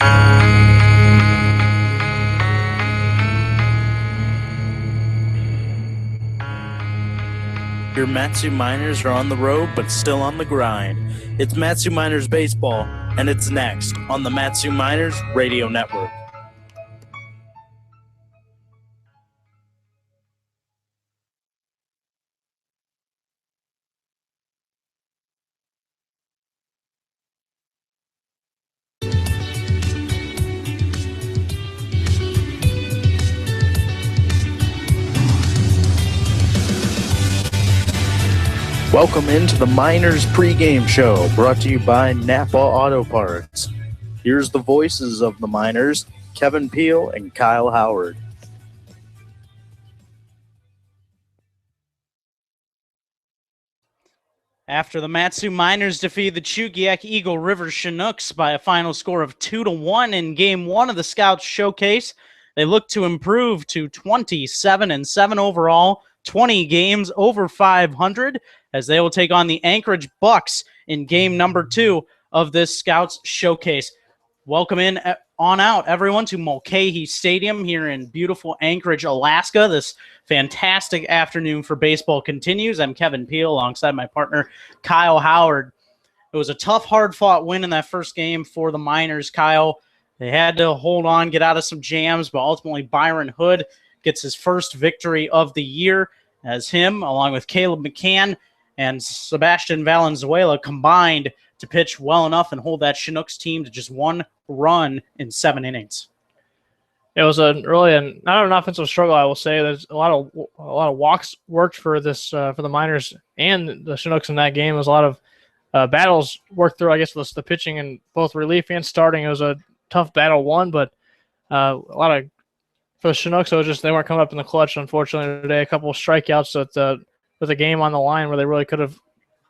Your Matsu Miners are on the road, but still on the grind. It's Matsu Miners Baseball, and it's next on the Matsu Miners Radio Network. Welcome into the Miners pregame show, brought to you by Napa Auto Parts. Here's the voices of the Miners, Kevin Peel and Kyle Howard. After the Matsu Miners defeated the Chugiak Eagle River Chinooks by a final score of 2-1 in Game 1 of the Scouts Showcase, they look to improve to 27-7 overall, 20 games over 500, as they will take on the Anchorage Bucs in game number 2 of this Scouts Showcase. Welcome in on out, everyone, to Mulcahy Stadium here in beautiful Anchorage, Alaska. This fantastic afternoon for baseball continues. I'm Kevin Peel alongside my partner, Kyle Howard. It was a tough, hard-fought win in that first game for the Miners, Kyle. They had to hold on, get out of some jams, but ultimately Byron Hood gets his first victory of the year as him, along with Caleb McCann and Sebastian Valenzuela, combined to pitch well enough and hold that Chinooks team to just 1 run in 7 innings. It was not an offensive struggle, I will say. There's a lot of walks worked for this for the Miners and the Chinooks in that game. There was a lot of battles worked through, I guess, with the pitching and both relief and starting. It was a tough battle won, but a lot of for the Chinooks, it was just they weren't coming up in the clutch, unfortunately, today. A couple of strikeouts with the game on the line where they really could have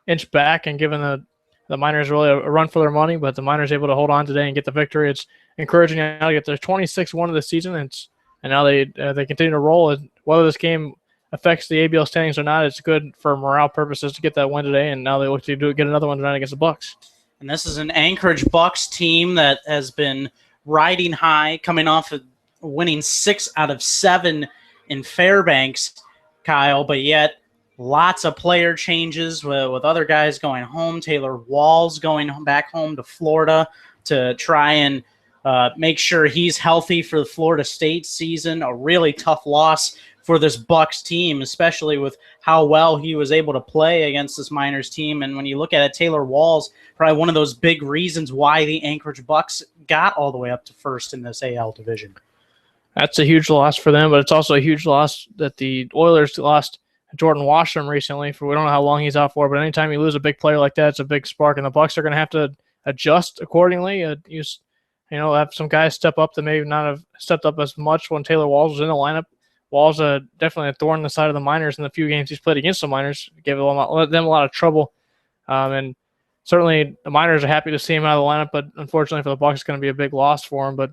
inched back and given the Miners really a run for their money, but the Miners able to hold on today and get the victory. It's encouraging now to get their 26-1 of the season, and now they continue to roll. And whether this game affects the ABL standings or not, it's good for morale purposes to get that win today, and now they look to get another one tonight against the Bucs. And this is an Anchorage Bucs team that has been riding high, coming off of winning 6 out of 7 in Fairbanks, Kyle, but yet lots of player changes with other guys going home. Taylor Walls going back home to Florida to try and make sure he's healthy for the Florida State season. A really tough loss for this Bucs team, especially with how well he was able to play against this Miners team. And when you look at it, Taylor Walls, probably one of those big reasons why the Anchorage Bucs got all the way up to first in this AL division. That's a huge loss for them, but it's also a huge loss that the Oilers lost Jordan Washam recently. We don't know how long he's out for, but anytime you lose a big player like that, it's a big spark, and the Bucs are going to have to adjust accordingly. Have some guys step up that maybe not have stepped up as much when Taylor Walls was in the lineup. Walls definitely a thorn in the side of the Miners in the few games he's played against the Miners. Gave them a lot of trouble, and certainly the Miners are happy to see him out of the lineup, but unfortunately for the Bucs, it's going to be a big loss for him. But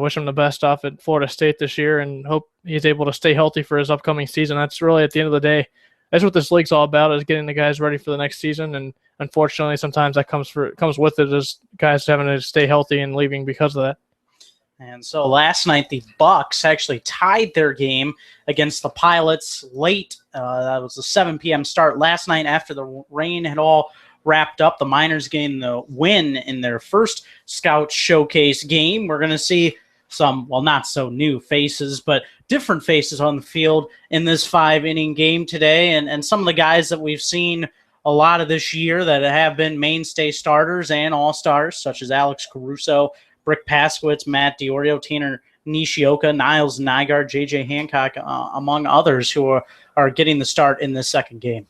wish him the best off at Florida State this year and hope he's able to stay healthy for his upcoming season. That's really, at the end of the day, that's what this league's all about, is getting the guys ready for the next season. And unfortunately, sometimes that comes with it as guys having to stay healthy and leaving because of that. And so last night, the Bucs actually tied their game against the Pilots late. That was a 7 p.m. start last night after the rain had all wrapped up. The Miners gained the win in their first Scout Showcase game. We're going to see some, well, not so new faces, but different faces on the field in this 5-inning game today. And some of the guys that we've seen a lot of this year that have been mainstay starters and all-stars, such as Alex Caruso, Brick Paskowitz, Matt Diorio, Tanner Nishioka, Niles Nygaard, J.J. Hancock, among others who are getting the start in this second game.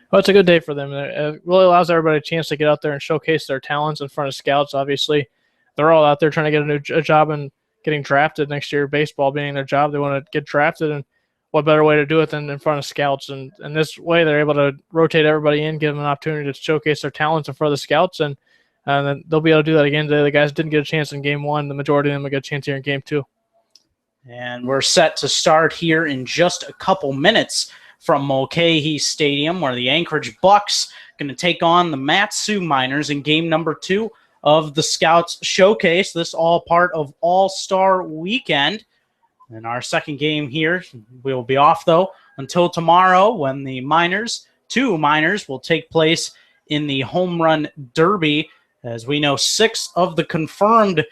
Well, it's a good day for them. It really allows everybody a chance to get out there and showcase their talents in front of scouts. Obviously, they're all out there trying to get a job and getting drafted next year. Baseball being their job, they want to get drafted, and what better way to do it than in front of scouts? And this way, they're able to rotate everybody in, give them an opportunity to showcase their talents in front of the scouts, and then they'll be able to do that again today. The guys didn't get a chance in Game 1. The majority of them will get a chance here in Game 2. And we're set to start here in just a couple minutes from Mulcahy Stadium, where the Anchorage Bucs going to take on the Matsu Miners in game number 2 of the Scouts Showcase. This all part of All-Star Weekend. In our second game here, we'll be off, though, until tomorrow when the two minors, will take place in the Home Run Derby. As we know, 6 of the confirmed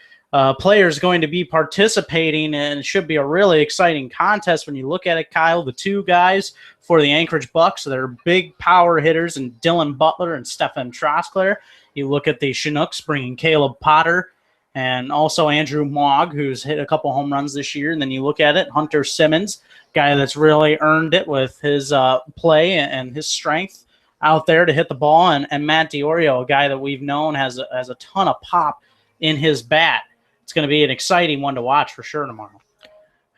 players going to be participating, and it should be a really exciting contest when you look at it, Kyle. The 2 guys for the Anchorage Bucs, they're big power hitters, and Dylan Butler and Stefan Trosclair. You look at the Chinooks bringing Caleb Potter and also Andrew Mogg, who's hit a couple home runs this year. And then you look at it, Hunter Simmons, guy that's really earned it with his play and his strength out there to hit the ball. And Matt DiOrio, a guy that we've known has a ton of pop in his bat. It's going to be an exciting one to watch for sure tomorrow.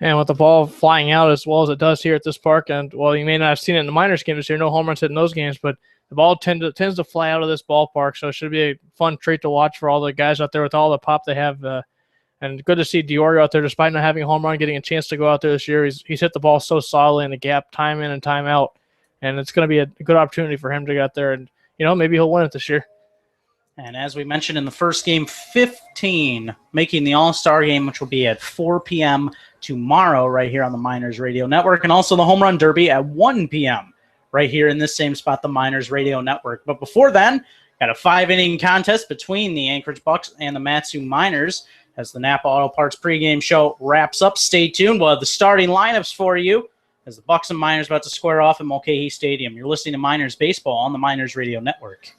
And with the ball flying out as well as it does here at this park, and, well, you may not have seen it in the minors game this year, no home runs hit in those games, but the ball tends to fly out of this ballpark, so it should be a fun treat to watch for all the guys out there with all the pop they have. And good to see DiOrio out there, despite not having a home run, getting a chance to go out there this year. He's hit the ball so solidly in the gap, time in and time out, and it's going to be a good opportunity for him to get out there, and maybe he'll win it this year. And as we mentioned in the first game, 15 making the All-Star game, which will be at 4 p.m. tomorrow right here on the Miners Radio Network, and also the Home Run Derby at 1 p.m. right here in this same spot, the Miners Radio Network. But before then, got a 5-inning contest between the Anchorage Bucs and the Matsu Miners as the Napa Auto Parts pregame show wraps up. Stay tuned. We'll have the starting lineups for you as the Bucs and Miners about to square off at Mulcahy Stadium. You're listening to Miners Baseball on the Miners Radio Network.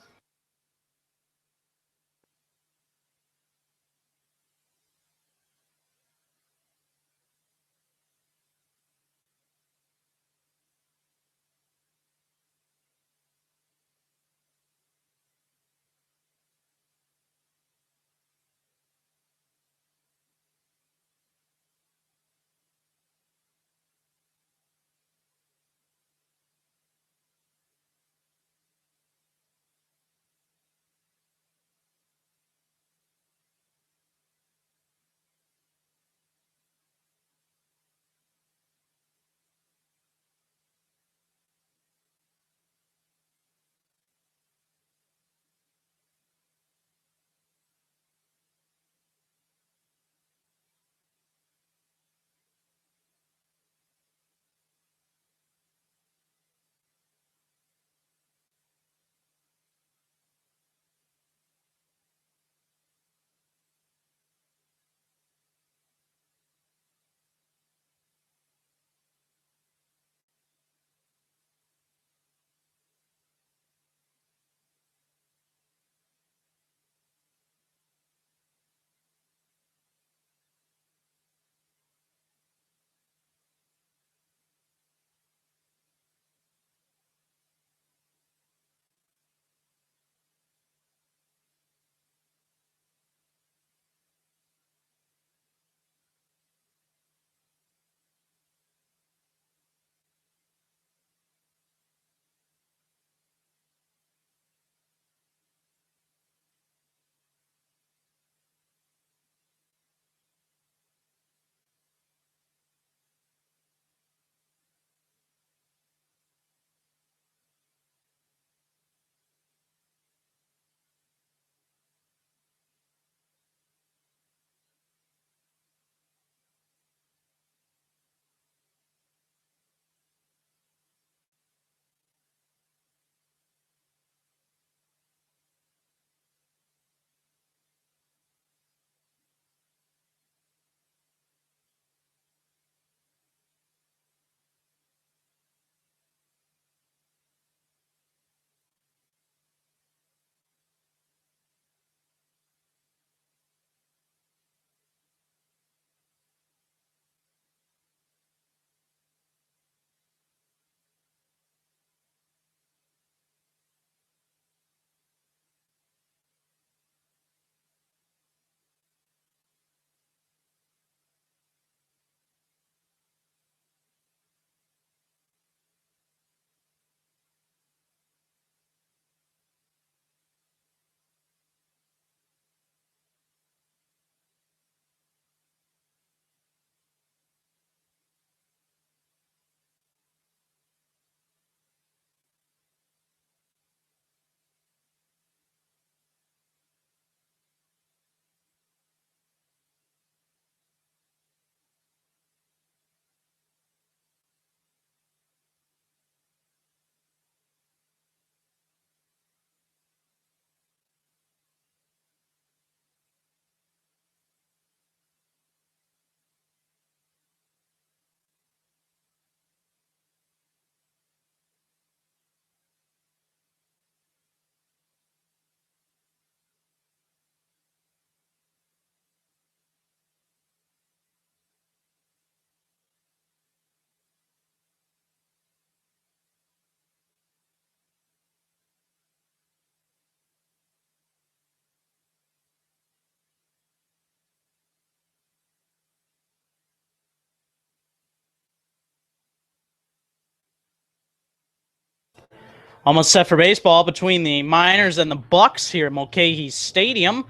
Almost set for baseball between the Miners and the Bucs here at Mulcahy Stadium.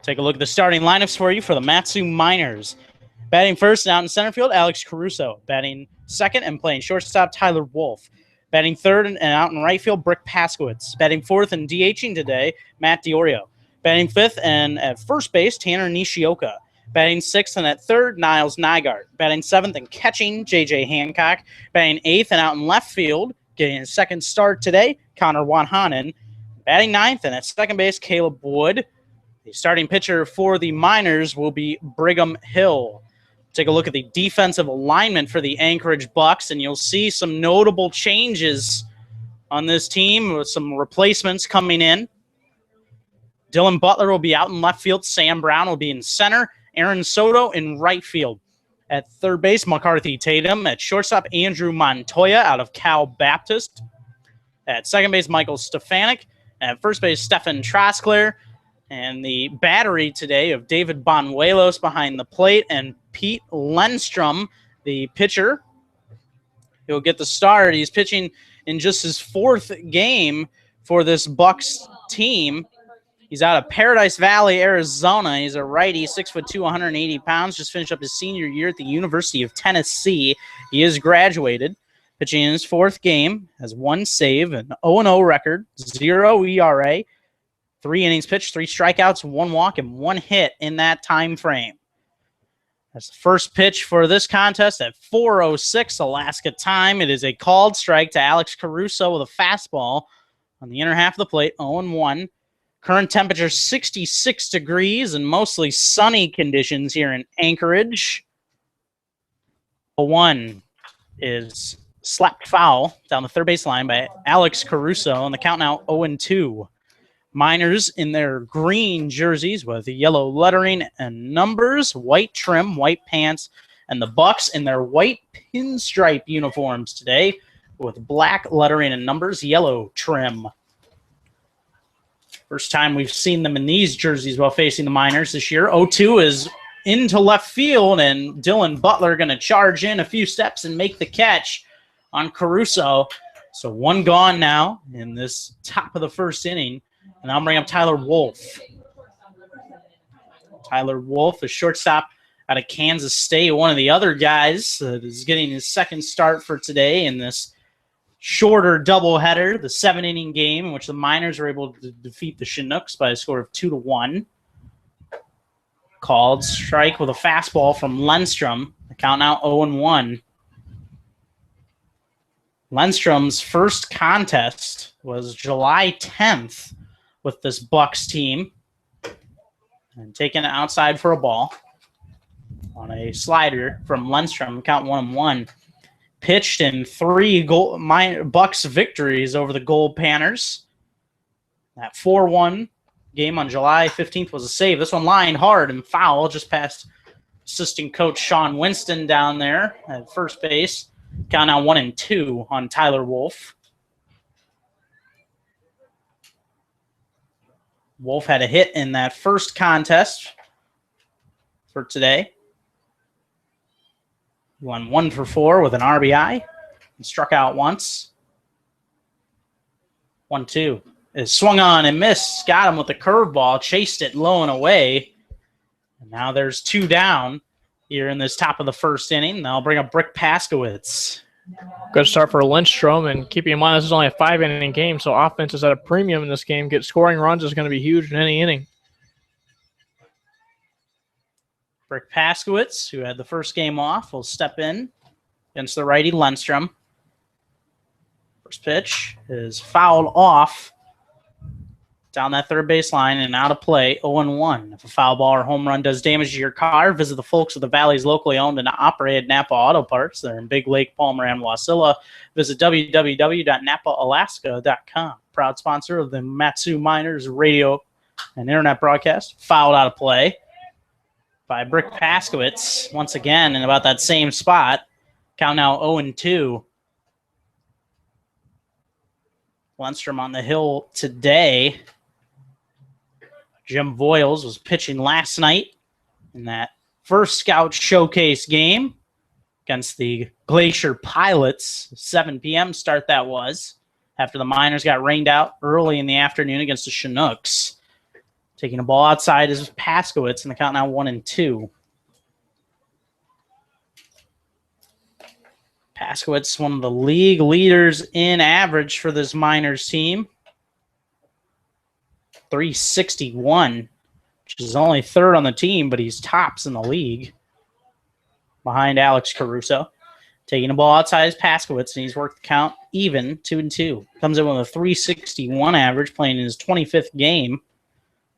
Take a look at the starting lineups for you for the Matsu Miners. Batting first and out in center field, Alex Caruso. Batting second and playing shortstop, Tyler Wolf. Batting third and out in right field, Brick Paskowitz. Batting fourth and DHing today, Matt DiOrio. Batting fifth and at first base, Tanner Nishioka. Batting sixth and at third, Niles Nygaard. Batting seventh and catching, J.J. Hancock. Batting eighth and out in left field, getting his second start today, Connor Wanhanen. Batting ninth and at second base, Caleb Wood. The starting pitcher for the Miners will be Brigham Hill. Take a look at the defensive alignment for the Anchorage Bucs, and you'll see some notable changes on this team with some replacements coming in. Dylan Butler will be out in left field. Sam Brown will be in center. Aaron Soto in right field. At third base, McCarthy Tatum. At shortstop, Andrew Montoya out of Cal Baptist. At second base, Michael Stefanik. At first base, Stefan Trosclair. And the battery today of David Bonuelos behind the plate and Pete Lindstrom, the pitcher. He'll get the start. He's pitching in just his fourth game for this Bucs team. He's out of Paradise Valley, Arizona. He's a righty, 6'2", 180 pounds. Just finished up his senior year at the University of Tennessee. He is graduated. Pitching in his fourth game, has one save, an 0-0 record, 0 ERA. 3 innings pitched, 3 strikeouts, 1 walk, and 1 hit in that time frame. That's the first pitch for this contest at 4:06 Alaska time. It is a called strike to Alex Caruso with a fastball on the inner half of the plate, 0-1. Current temperature 66 degrees and mostly sunny conditions here in Anchorage. 0-1 is slapped foul down the third base line by Alex Caruso, and the count now 0-2. Miners in their green jerseys with yellow lettering and numbers, white trim, white pants, and the Bucs in their white pinstripe uniforms today with black lettering and numbers, yellow trim. First time we've seen them in these jerseys while facing the Miners this year. 0-2 is into left field, and Dylan Butler going to charge in a few steps and make the catch on Caruso. So 1 gone now in this top of the first inning. And I'll bring up Tyler Wolf. Tyler Wolf, a shortstop out of Kansas State, one of the other guys that is getting his second start for today in this shorter doubleheader, the 7-inning game in which the Miners were able to defeat the Chinooks by a score of 2-1. Called strike with a fastball from Lindstrom. The count now 0-1. Lindstrom's first contest was July 10th with this Bucs team, and taken outside for a ball on a slider from Lindstrom, count 1-1. Pitched in 3 Bucs victories over the Gold Panthers. That 4-1 game on July 15th was a save. This one lined hard and foul just past assistant coach Sean Winston down there at first base. Count now 1-2 on Tyler Wolf. Wolf had a hit in that first contest for today. He won 1 for 4 with an RBI and struck out once. 1-2 is swung on and missed. Got him with the curveball, chased it low and away. And now there's 2 down here in this top of the first inning. Now I'll bring up Brick Paskowitz. Good start for Lindstrom, and keeping in mind this is only a 5-inning game, so offense is at a premium in this game. Get scoring runs is going to be huge in any inning. Brick Paskowitz, who had the first game off, will step in against the righty Lindstrom. First pitch is fouled off down that third base line and out of play, 0-1. If a foul ball or home run does damage to your car, visit the folks of the Valley's locally owned and operated Napa Auto Parts. They're in Big Lake, Palmer, and Wasilla. Visit www.napaalaska.com. Proud sponsor of the Matsu Miners radio and internet broadcast. Fouled out of play by Brick Paskowitz once again in about that same spot. Count now 0-2. Lindstrom on the hill today. Jim Voiles was pitching last night in that first Scout Showcase game against the Glacier Pilots. 7 p.m. start that was. after the Miners got rained out early in the afternoon against the Chinooks. Taking a ball outside is Paskowitz, and the count now 1-2. Paskowitz, one of the league leaders in average for this Miners team. 361, which is only third on the team, but he's tops in the league behind Alex Caruso. Taking the ball outside is Paskowitz, and he's worked the count even, 2-2. Comes in with a 361 average, playing in his 25th game.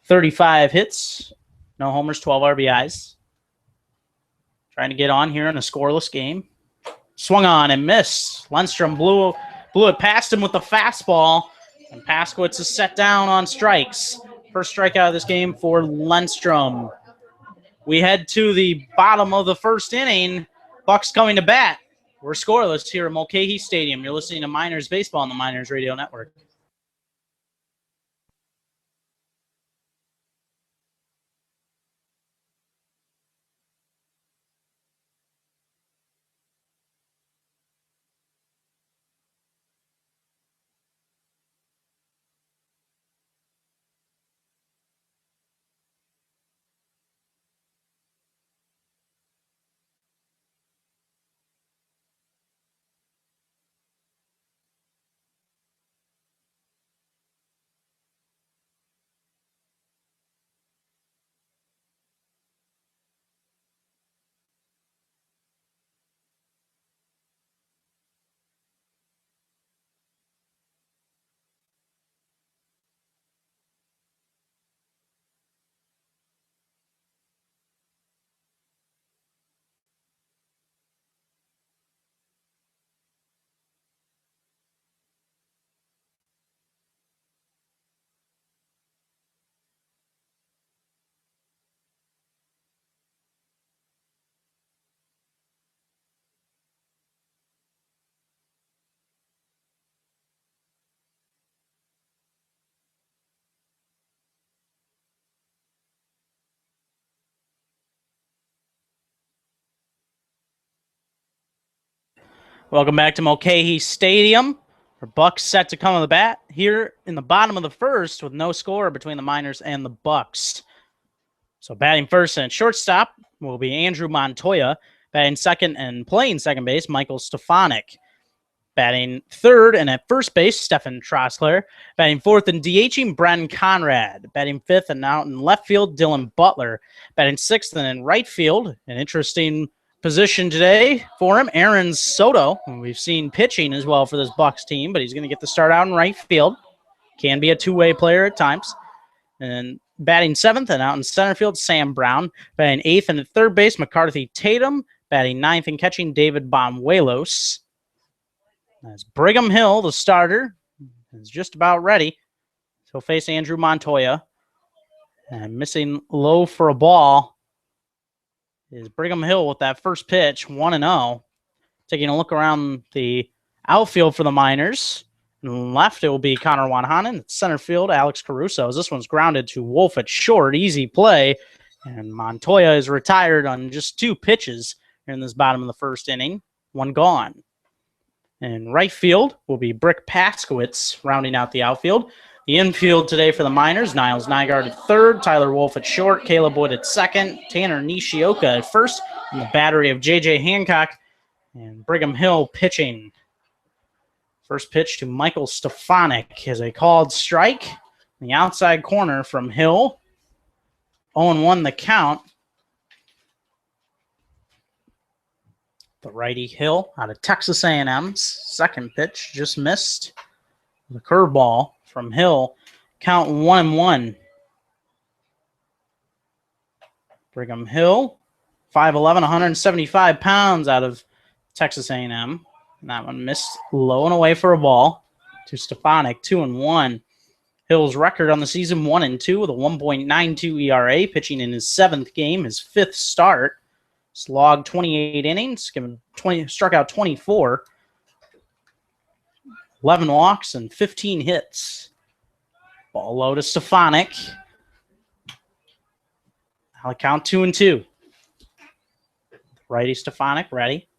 35 hits, no homers, 12 RBIs. Trying to get on here in a scoreless game. Swung on and missed. Lundstrom blew it past him with the fastball, and Paskowitz is set down on strikes. First strikeout of this game for Lundstrom. We head to the bottom of the first inning. Bucs coming to bat. We're scoreless here at Mulcahy Stadium. You're listening to Miners Baseball on the Miners Radio Network. Welcome back to Mulcahy Stadium. Our Bucs set to come on the bat here in the bottom of the first with no score between the Miners and the Bucs. So batting first and shortstop will be Andrew Montoya. Batting second and playing second base, Michael Stefanik. Batting third and at first base, Stefan Trosclair. Batting fourth and DHing, Brennan Conrad. Batting fifth and out in left field, Dylan Butler. Batting sixth and in right field, an interesting position today for him, Aaron Soto. We've seen pitching as well for this Bucs team, but he's going to get the start out in right field. Can be a two-way player at times. And batting seventh and out in center field, Sam Brown. Batting eighth and at third base, McCarthy Tatum. Batting ninth and catching, David Banuelos. As Brigham Hill, the starter, is just about ready. He'll face Andrew Montoya. And missing low for a ball is Brigham Hill with that first pitch, 1-0. Taking a look around the outfield for the Miners. And left, it will be Connor Wanhanen. Center field, Alex Caruso. As this one's grounded to Wolf at short. Easy play. And Montoya is retired on just two pitches here in this bottom of the first inning. One gone. And right field will be Brick Paskowitz rounding out the outfield. The infield today for the Miners, Niles Nygaard at third, Tyler Wolf at short, Caleb Wood at second, Tanner Nishioka at first, and the battery of J.J. Hancock and Brigham Hill pitching. First pitch to Michael Stefanik is a called strike. In the outside corner from Hill. 0-1 the count. The righty Hill out of Texas A&M's. Second pitch just missed. The curveball from Hill. Count 1-1. Brigham Hill, 5'11", 175 pounds out of Texas A&M. And that one missed low and away for a ball to Stefanik, 2-1. Hill's record on the season, 1-2 with a 1.92 ERA, pitching in his seventh game, his fifth start. Slogged 28 innings, struck out 24, 11 walks, and 15 hits. Ball low to Stefanik. I'll count 2-2. Righty Stefanik ready.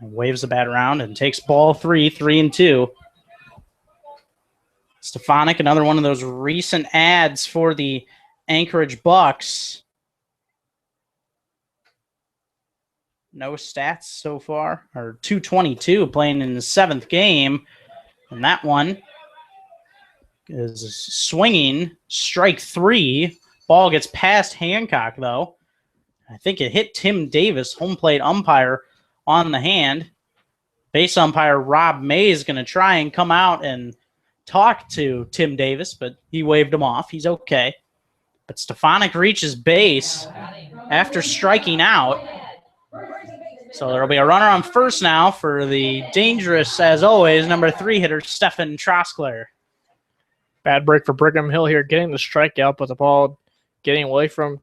And waves the bat around and takes ball 3, 3-2. Stefanik, another one of those recent adds for the Anchorage Bucs. No stats so far, or 222 playing in the 7th game. And that one is swinging, strike 3. Ball gets past Hancock, though. I think it hit Tim Davis, home plate umpire, on the hand. Base umpire Rob May is going to try and come out and talk to Tim Davis, but he waved him off. He's okay. But Stefanik reaches base after striking out. So there will be a runner on first now for the dangerous, as always, number 3 hitter, Stefan Troskler. Bad break for Brigham Hill here, getting the strikeout, but the ball getting away from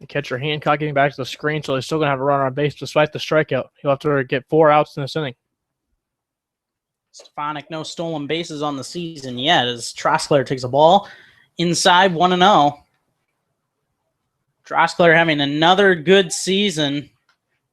the catcher Hancock, getting back to the screen, so he's still going to have a runner on base despite the strikeout. He'll have to get 4 outs in this inning. Stefanik, no stolen bases on the season yet, as Troskler takes a ball inside 1-0. Troskler having another good season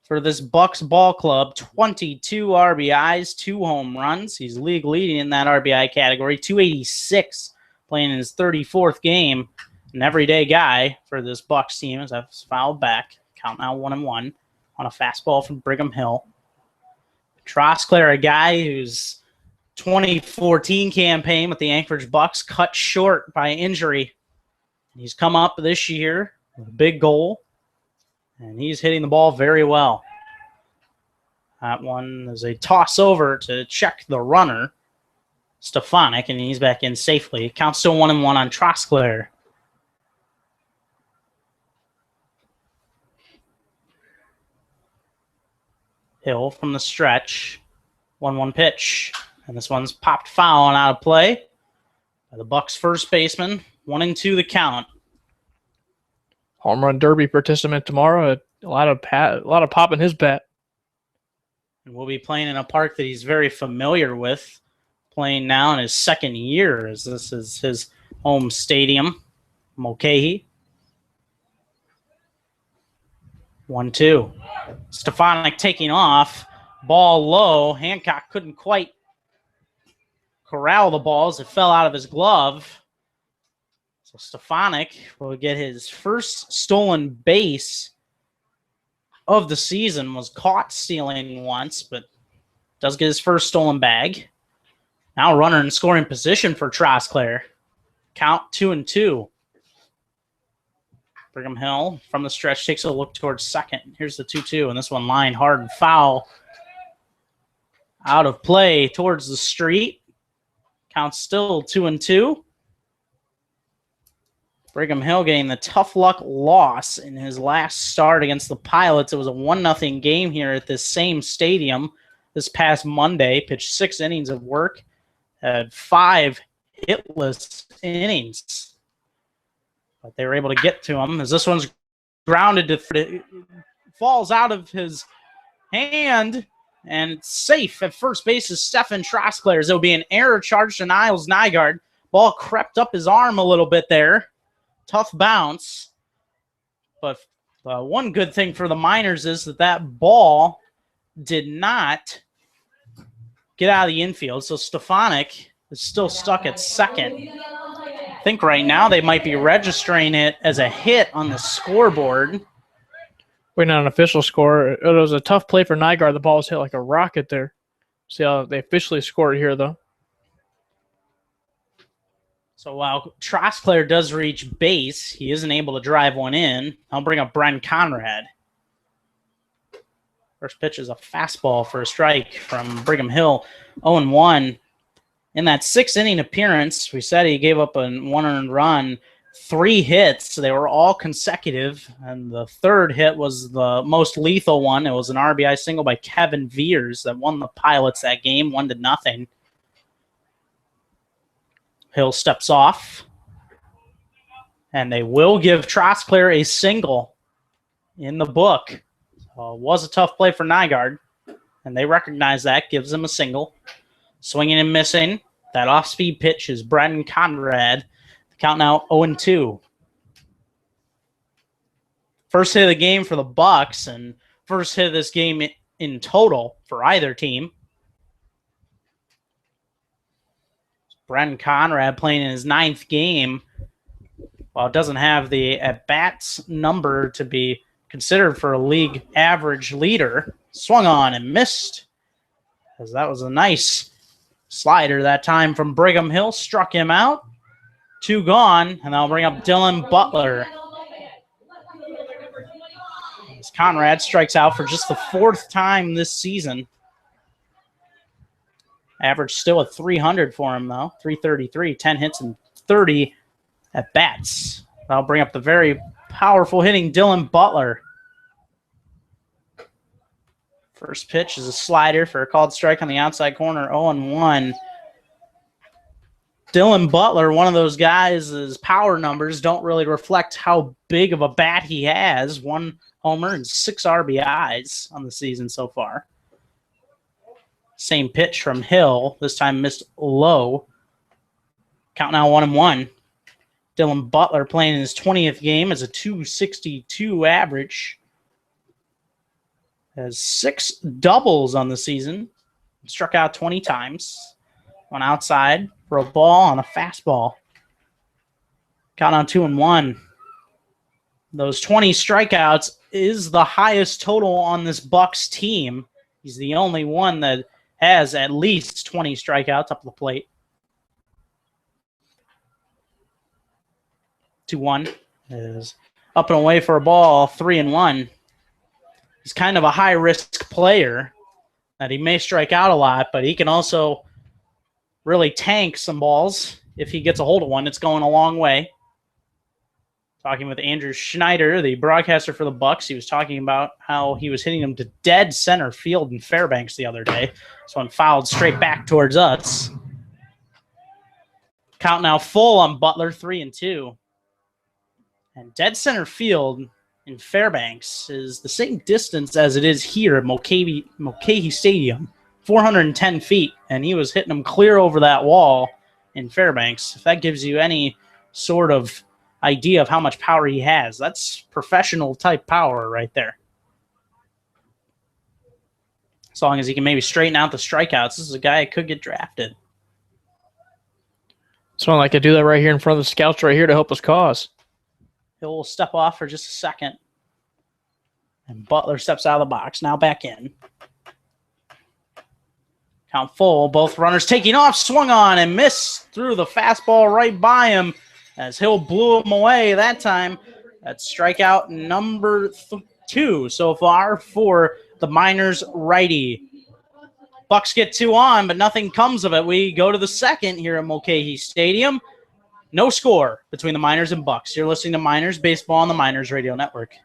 for this Bucs ball club. 22 RBIs, 2 home runs. He's league leading in that RBI category. 286 playing in his 34th game. An everyday guy for this Bucs team as I've fouled back. Count now 1-1 on a fastball from Brigham Hill. Troskler, a guy whose 2014 campaign with the Anchorage Bucs cut short by injury. He's come up this year with a big goal, and he's hitting the ball very well. That one is a toss over to check the runner, Stefanik, and he's back in safely. Counts still 1-1 on Troskler. Hill from the stretch. 1-1 pitch. And this one's popped foul and out of play by the Bucs first baseman. 1-2 the count. Home run derby participant tomorrow. A lot of pop in his bat. And we'll be playing in a park that he's very familiar with. Playing now in his 2nd year, as this is his home stadium, Mulcahy. 1-2. Stefanik taking off. Ball low. Hancock couldn't quite corral the ball as it fell out of his glove. So Stefanik will get his first stolen base of the season. Was caught stealing once, but does get his first stolen bag. Now runner in scoring position for Troskler. Count 2-2. Brigham Hill from the stretch takes a look towards second. Here's the 2-2, and this one line hard and foul. Out of play towards the street. Count still 2-2. Brigham Hill getting the tough luck loss in his last start against the Pilots. It was a 1-0 game here at this same stadium this past Monday. Pitched 6 innings of work. Had 5 hitless innings. But they were able to get to him as this one's grounded to falls out of his hand, and it's safe at first base is Stefan Troskler. As it'll be an error charge to Niles Nygaard. Ball crept up his arm a little bit there. Tough bounce. But one good thing for the Miners is that ball did not get out of the infield. So Stefanik is still stuck at second. I think right now they might be registering it as a hit on the scoreboard. Waiting on an official score. It was a tough play for Nygaard. The ball was hit like a rocket there. See how they officially scored here, though. So while Troskler does reach base, he isn't able to drive one in. I'll bring up Bren Conrad. First pitch is a fastball for a strike from Brigham Hill. 0-1. In that 6th-inning appearance, we said he gave up a 1-earned run, 3 hits. They were all consecutive, and the 3rd hit was the most lethal one. It was an RBI single by Kevin Veers that won the Pilots that game, 1-0. Hill steps off, and they will give Troskler a single in the book. So it was a tough play for Nygaard, and they recognize that, gives him a single. Swinging and missing. That off-speed pitch is Bren Conrad. The count now 0-2. First hit of the game for the Bucs, and first hit of this game in total for either team. Bren Conrad playing in his 9th game. While it doesn't have the at-bats number to be considered for a league average leader, swung on and missed. As that was a nice slider that time from Brigham Hill, struck him out. 2 gone, and I'll bring up Dylan Butler. As Conrad strikes out for just the 4th time this season. Average still at 300 for him, though. 333, 10 hits and 30 at-bats. I'll bring up the very powerful hitting Dylan Butler. First pitch is a slider for a called strike on the outside corner, 0-1. Dylan Butler, one of those guys, his power numbers don't really reflect how big of a bat he has. 1 homer and 6 RBIs on the season so far. Same pitch from Hill, this time missed low. Count now 1-1. Dylan Butler playing in his 20th game as a .262 average. Has 6 doubles on the season. Struck out 20 times. One outside for a ball on a fastball. Count on 2-1. Those 20 strikeouts is the highest total on this Bucs team. He's the only one that has at least 20 strikeouts up the plate. 2-1 is up and away for a ball, 3-1. He's kind of a high-risk player that he may strike out a lot, but he can also really tank some balls. If he gets a hold of one, it's going a long way. Talking with Andrew Schneider, the broadcaster for the Bucs, he was talking about how he was hitting him to dead center field in Fairbanks the other day. This one fouled straight back towards us. Count now full on Butler, 3-2. And dead center field in Fairbanks is the same distance as it is here at Mulcahy Stadium, 410 feet, and he was hitting them clear over that wall in Fairbanks. If that gives you any sort of idea of how much power he has, that's professional type power right there. As long as he can maybe straighten out the strikeouts, this is a guy that could get drafted. Someone like to do that right here in front of the scouts right here to help us cause. He'll step off for just a second. And Butler steps out of the box. Now back in. Count full. Both runners taking off. Swung on and missed. Threw the fastball right by him as Hill blew him away that time. That's strikeout number 2 so far for the Miners righty. Bucs get 2 on, but nothing comes of it. We go to the second here at Mulcahy Stadium. No score between the Miners and Bucs. You're listening to Miners Baseball on the Miners Radio Network.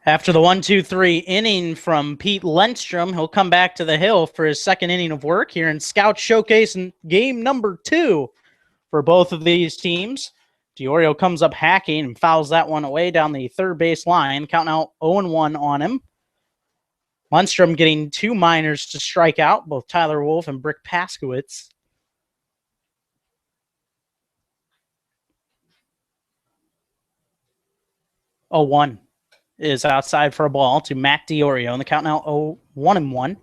After the 1-2-3 inning from Pete Lindstrom, he'll come back to the hill for his second inning of work here in Scout Showcase in game number 2 for both of these teams. Diorio comes up hacking and fouls that one away down the third base line, counting out 0-1 on him. Lundstrom getting 2 Miners to strike out, both Tyler Wolf and Brick Paskowitz. Oh, 1. is outside for a ball to Matt DiOrio, and the count now 1-1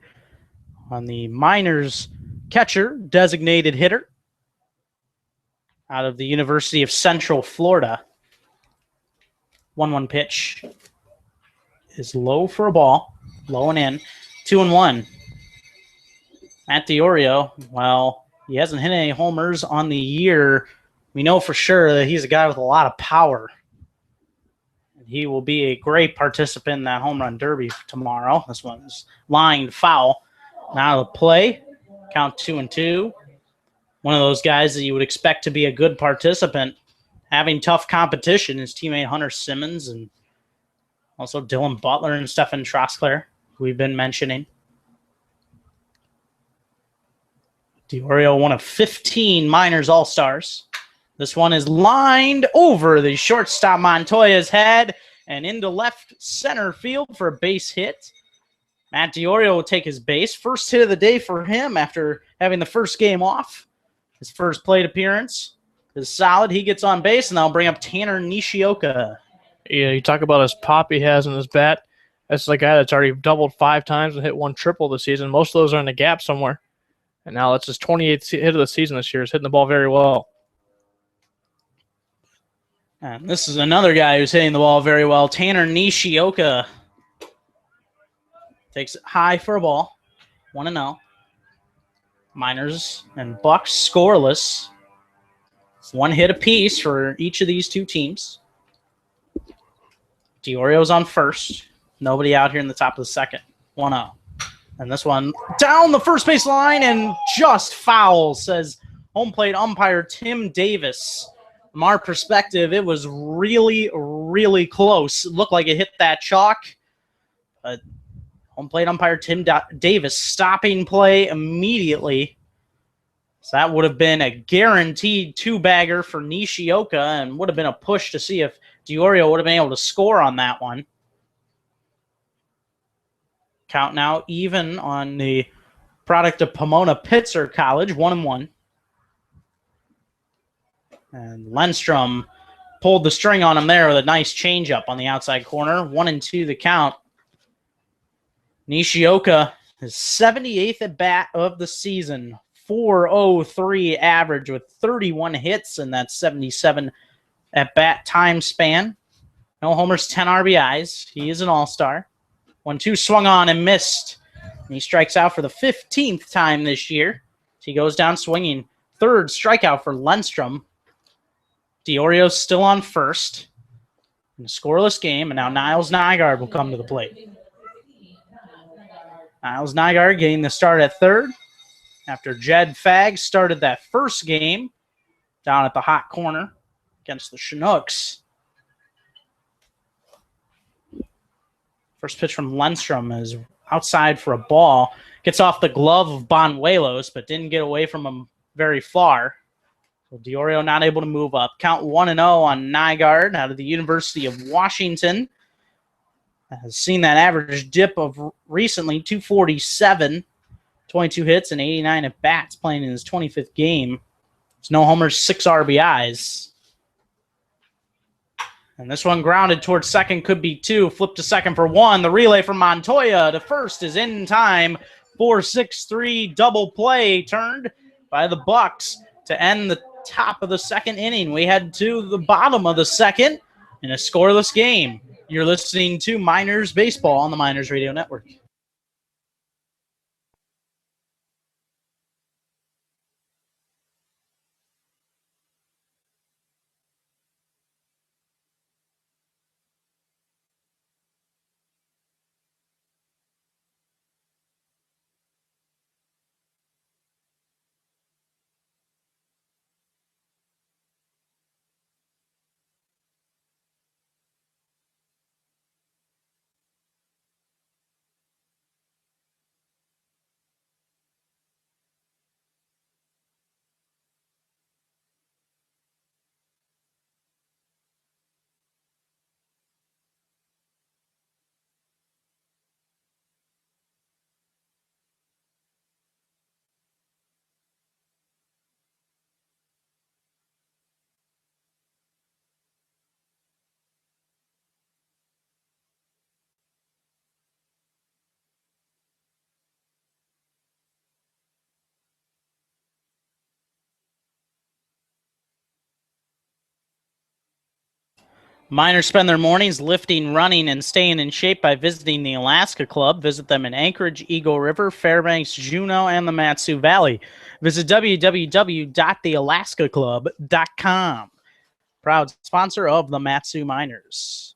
on the Miners catcher, designated hitter out of the University of Central Florida. 1-1 pitch is low for a ball, low and in. 2-1. Matt DiOrio, well, he hasn't hit any homers on the year. We know for sure that he's a guy with a lot of power. He will be a great participant in that home run derby tomorrow. This one's lined foul. Now the play, count 2-2. One of those guys that you would expect to be a good participant. Having tough competition, his teammate Hunter Simmons and also Dylan Butler and Stefan Trosclair, who we've been mentioning. DiOrio, one of 15 Miners All-Stars. This one is lined over the shortstop Montoya's head and into left center field for a base hit. Matt DiOrio will take his base. First hit of the day for him after having the first game off. His first plate appearance is solid. He gets on base, and I'll bring up Tanner Nishioka. Yeah, you talk about his pop he has in his bat. That's the guy that's already doubled 5 times and hit 1 triple this season. Most of those are in the gap somewhere. And now that's his 28th hit of the season this year. He's hitting the ball very well. And this is another guy who's hitting the ball very well. Tanner Nishioka takes it high for a ball. 1-0. Miners and Bucs scoreless. It's 1 hit apiece for each of these two teams. DiOrio's on first. Nobody out here in the top of the second. 1-0. And this one down the first base line and just foul, says home plate umpire Tim Davis. From our perspective, it was really, really close. It looked like it hit that chalk. But home plate umpire Tim Davis stopping play immediately. So that would have been a guaranteed 2-bagger for Nishioka and would have been a push to see if DiOrio would have been able to score on that one. Count now even on the product of Pomona Pitzer College, 1-1. And Lundstrom pulled the string on him there with a nice changeup on the outside corner. 1-2 the count. Nishioka, his 78th at bat of the season. 4.03 average with 31 hits in that 77 at bat time span. No homers, 10 RBIs. He is an all-star. 1-2 swung on and missed. And he strikes out for the 15th time this year. So he goes down swinging. 3rd strikeout for Lundstrom. DiOrio's still on first. In a scoreless game, and now Niles Nygaard will come to the plate. Niles Nygaard getting the start at 3rd after Jed Fagg started that first game down at the hot corner against the Chinooks. First pitch from Lundstrom is outside for a ball. Gets off the glove of Banuelos, but didn't get away from him very far. So DiOrio not able to move up. Count 1-0 on Nygaard out of the University of Washington. Has seen that average dip of recently, 247, 22 hits and 89 at bats playing in his 25th game. There's no homers, 6 RBIs. And this one grounded towards second, could be 2. Flip to second for 1. The relay from Montoya to first is in time. 4-6-3 double play turned by the Bucs to end the top of the second inning. We head to the bottom of the second in a scoreless game. You're listening to Miners Baseball on the Miners Radio Network. Miners spend their mornings lifting, running, and staying in shape by visiting the Alaska Club. Visit them in Anchorage, Eagle River, Fairbanks, Juneau, and the Mat-Su Valley. Visit www.thealaskaclub.com. Proud sponsor of the Mat-Su Miners.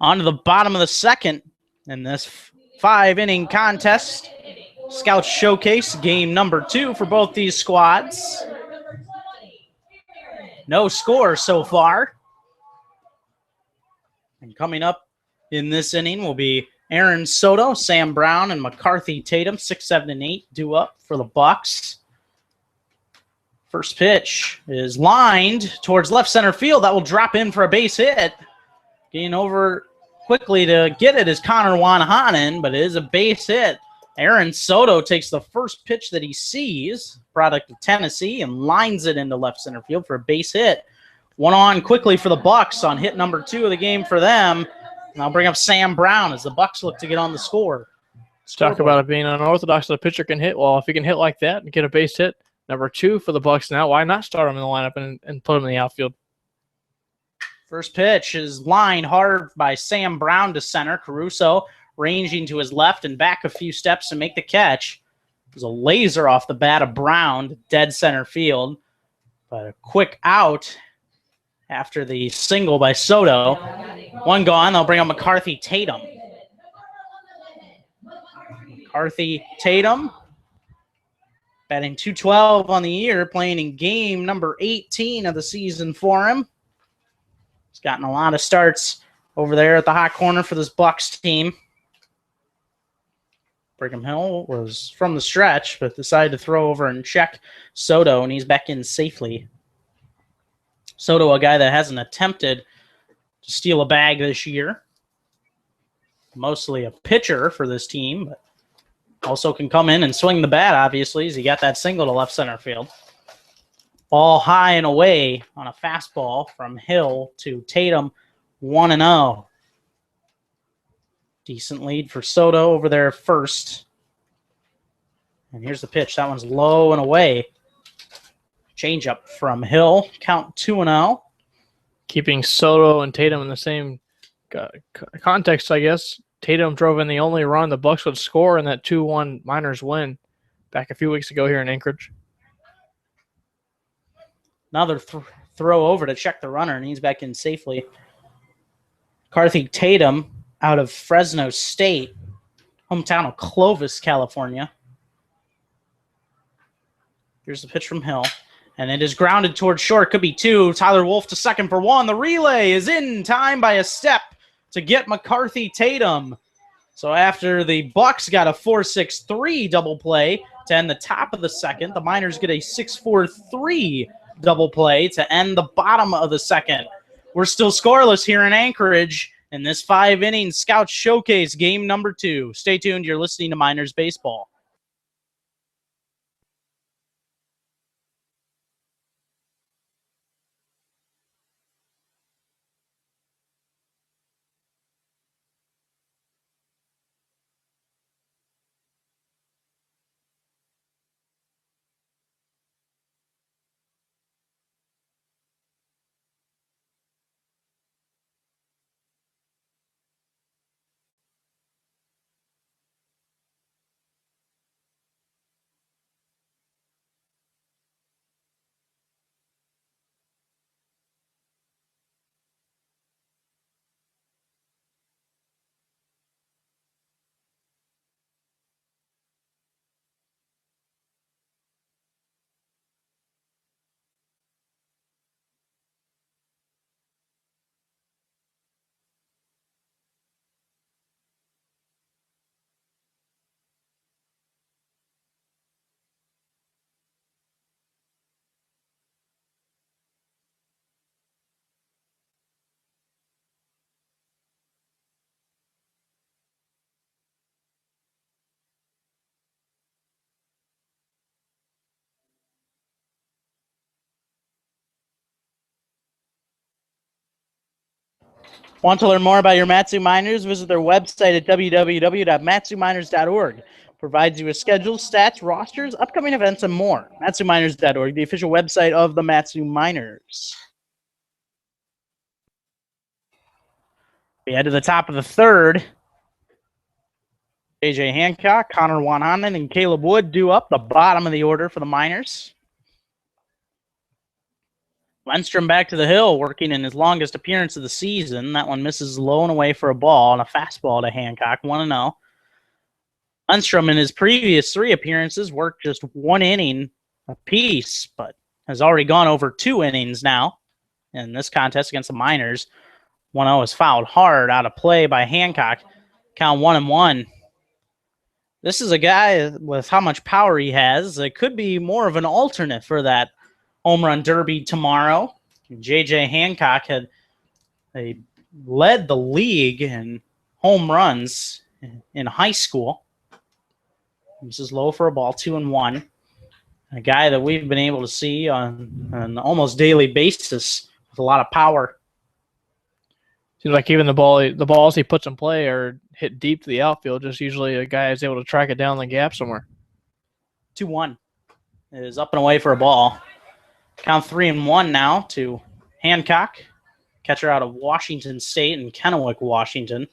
On to the bottom of the second in this 5-inning contest. Scouts Showcase, game number 2 for both these squads. No score so far. And coming up in this inning will be Aaron Soto, Sam Brown, and McCarthy Tatum, 6, 7, and 8, due up for the Bucs. First pitch is lined towards left center field. That will drop in for a base hit. Getting over quickly to get it is Connor Wanhanen, but it is a base hit. Aaron Soto takes the first pitch that he sees, product of Tennessee, and lines it into left center field for a base hit. One on quickly for the Bucs on hit number 2 of the game for them. And I'll bring up Sam Brown as the Bucs look to get on the score. Talk about it being unorthodox that a pitcher can hit. Well, if he can hit like that and get a base hit, number 2 for the Bucs now, why not start him in the lineup and put him in the outfield? First pitch is lined hard by Sam Brown to center. Caruso ranging to his left and back a few steps to make the catch. There's a laser off the bat of Brown, dead center field. But a quick out after the single by Soto. One gone. They'll bring up McCarthy Tatum. McCarthy Tatum, batting .212 on the year, playing in game number 18 of the season for him. He's gotten a lot of starts over there at the hot corner for this Bucs team. Brigham Hill was from the stretch, but decided to throw over and check Soto, and he's back in safely. Soto, a guy that hasn't attempted to steal a bag this year. Mostly a pitcher for this team, but also can come in and swing the bat, obviously, as he got that single to left center field. Ball high and away on a fastball from Hill to Tatum, 1-0. Decent lead for Soto over there first. And here's the pitch. That one's low and away. Changeup from Hill. Count 2-0. Keeping Soto and Tatum in the same context, I guess. Tatum drove in the only run the Bucs would score in that 2-1 Miners win back a few weeks ago here in Anchorage. Another throw over to check the runner, and he's back in safely. McCarthy Tatum out of Fresno State, hometown of Clovis, California. Here's the pitch from Hill. And it is grounded towards short. Could be 2. Tyler Wolf to second for 1. The relay is in time by a step to get McCarthy Tatum. So after the Bucs got a 4-6-3 double play to end the top of the second, the Miners get a 6-4-3 double play to end the bottom of the second. We're still scoreless here in Anchorage in this 5-inning Scout Showcase game number 2. Stay tuned. You're listening to Miners Baseball. Want to learn more about your Mat-Su Miners? Visit their website at www.matsuminers.org. Provides you with schedules, stats, rosters, upcoming events, and more. MatsuMiners.org, the official website of the Mat-Su Miners. We head to the top of the third. J.J. Hancock, Connor Wanhanen, and Caleb Wood due up the bottom of the order for the Miners. Lundstrom back to the hill, working in his longest appearance of the season. That one misses low and away for a ball, and a fastball to Hancock, 1-0. Lundstrom in his previous 3 appearances worked just 1 inning apiece, but has already gone over 2 innings now in this contest against the Miners. 1-0 is fouled hard out of play by Hancock. Count 1-1. This is a guy with how much power he has. It could be more of an alternate for that home run derby tomorrow. J.J. Hancock had led the league in home runs in high school. This is low for a ball, 2-1. A guy that we've been able to see on an almost daily basis with a lot of power. Seems like even the balls he puts in play are hit deep to the outfield. Just usually a guy is able to track it down the gap somewhere. 2-1 is up and away for a ball. Count 3-1 now to Hancock, catcher out of Washington State in Kennewick, Washington.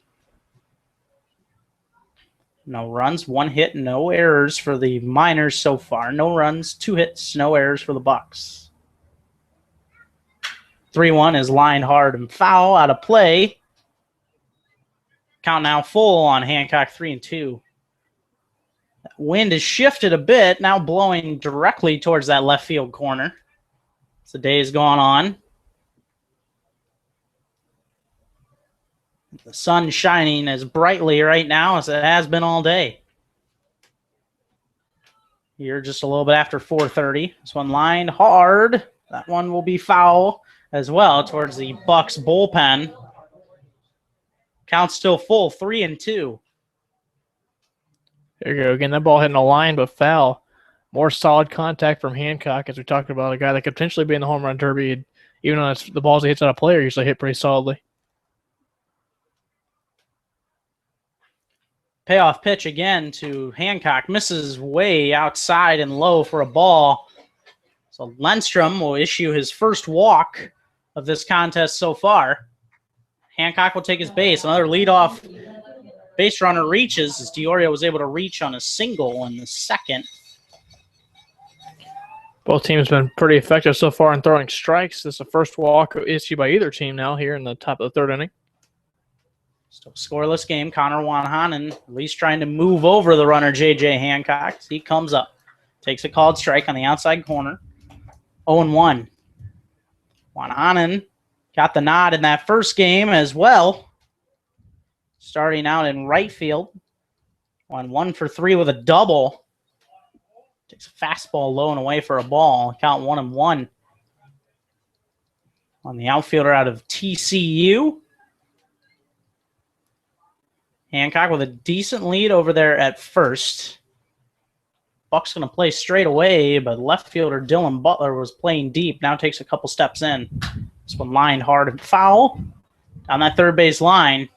No runs, 1 hit, no errors for the Miners so far. No runs, 2 hits, no errors for the Bucs. 3-1 is lined hard and foul out of play. Count now full on Hancock, 3-2. Wind has shifted a bit, now blowing directly towards that left field corner as the day has gone on. The sun shining as brightly right now as it has been all day. Here just a little bit after 4:30. This one lined hard. That one will be foul as well towards the Bucs bullpen. Count still full, 3-2. There you go. Again, that ball hitting a line, but foul. More solid contact from Hancock, as we talked about, a guy that could potentially be in the home run derby. Even on the balls he hits out of play are usually hit pretty solidly. Payoff pitch again to Hancock. Misses way outside and low for a ball. So Lundstrom will issue his first walk of this contest so far. Hancock will take his base. Another leadoff base runner reaches as Diorio was able to reach on a single in the second. Both teams have been pretty effective so far in throwing strikes. This is the first walk issued by either team now here in the top of the third inning. Still scoreless game. Connor Wanhanen at least trying to move over the runner, J.J. Hancock. He comes up, takes a called strike on the outside corner. 0-1. Wanhanen got the nod in that first game as well. Starting out in right field. Went 1 for 3 with a double. Takes a fastball low and away for a ball. Count 1-1. On the outfielder out of TCU. Hancock with a decent lead over there at first. Bucs going to play straight away, but left fielder Dylan Butler was playing deep. Now takes a couple steps in. This one lined hard and foul. On that third base line,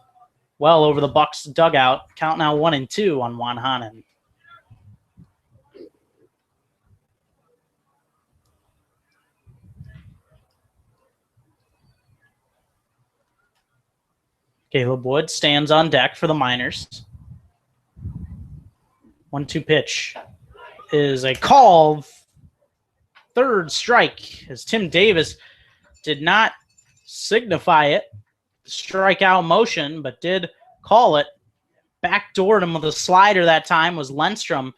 well over the Bucs dugout. Count now 1-2 on Wanhanen. Caleb Wood stands on deck for the Miners. 1-2 pitch is a call. Third strike as Tim Davis did not signify it. Strikeout motion, but did call it. Backdoored him with a slider that time was Lundstrom.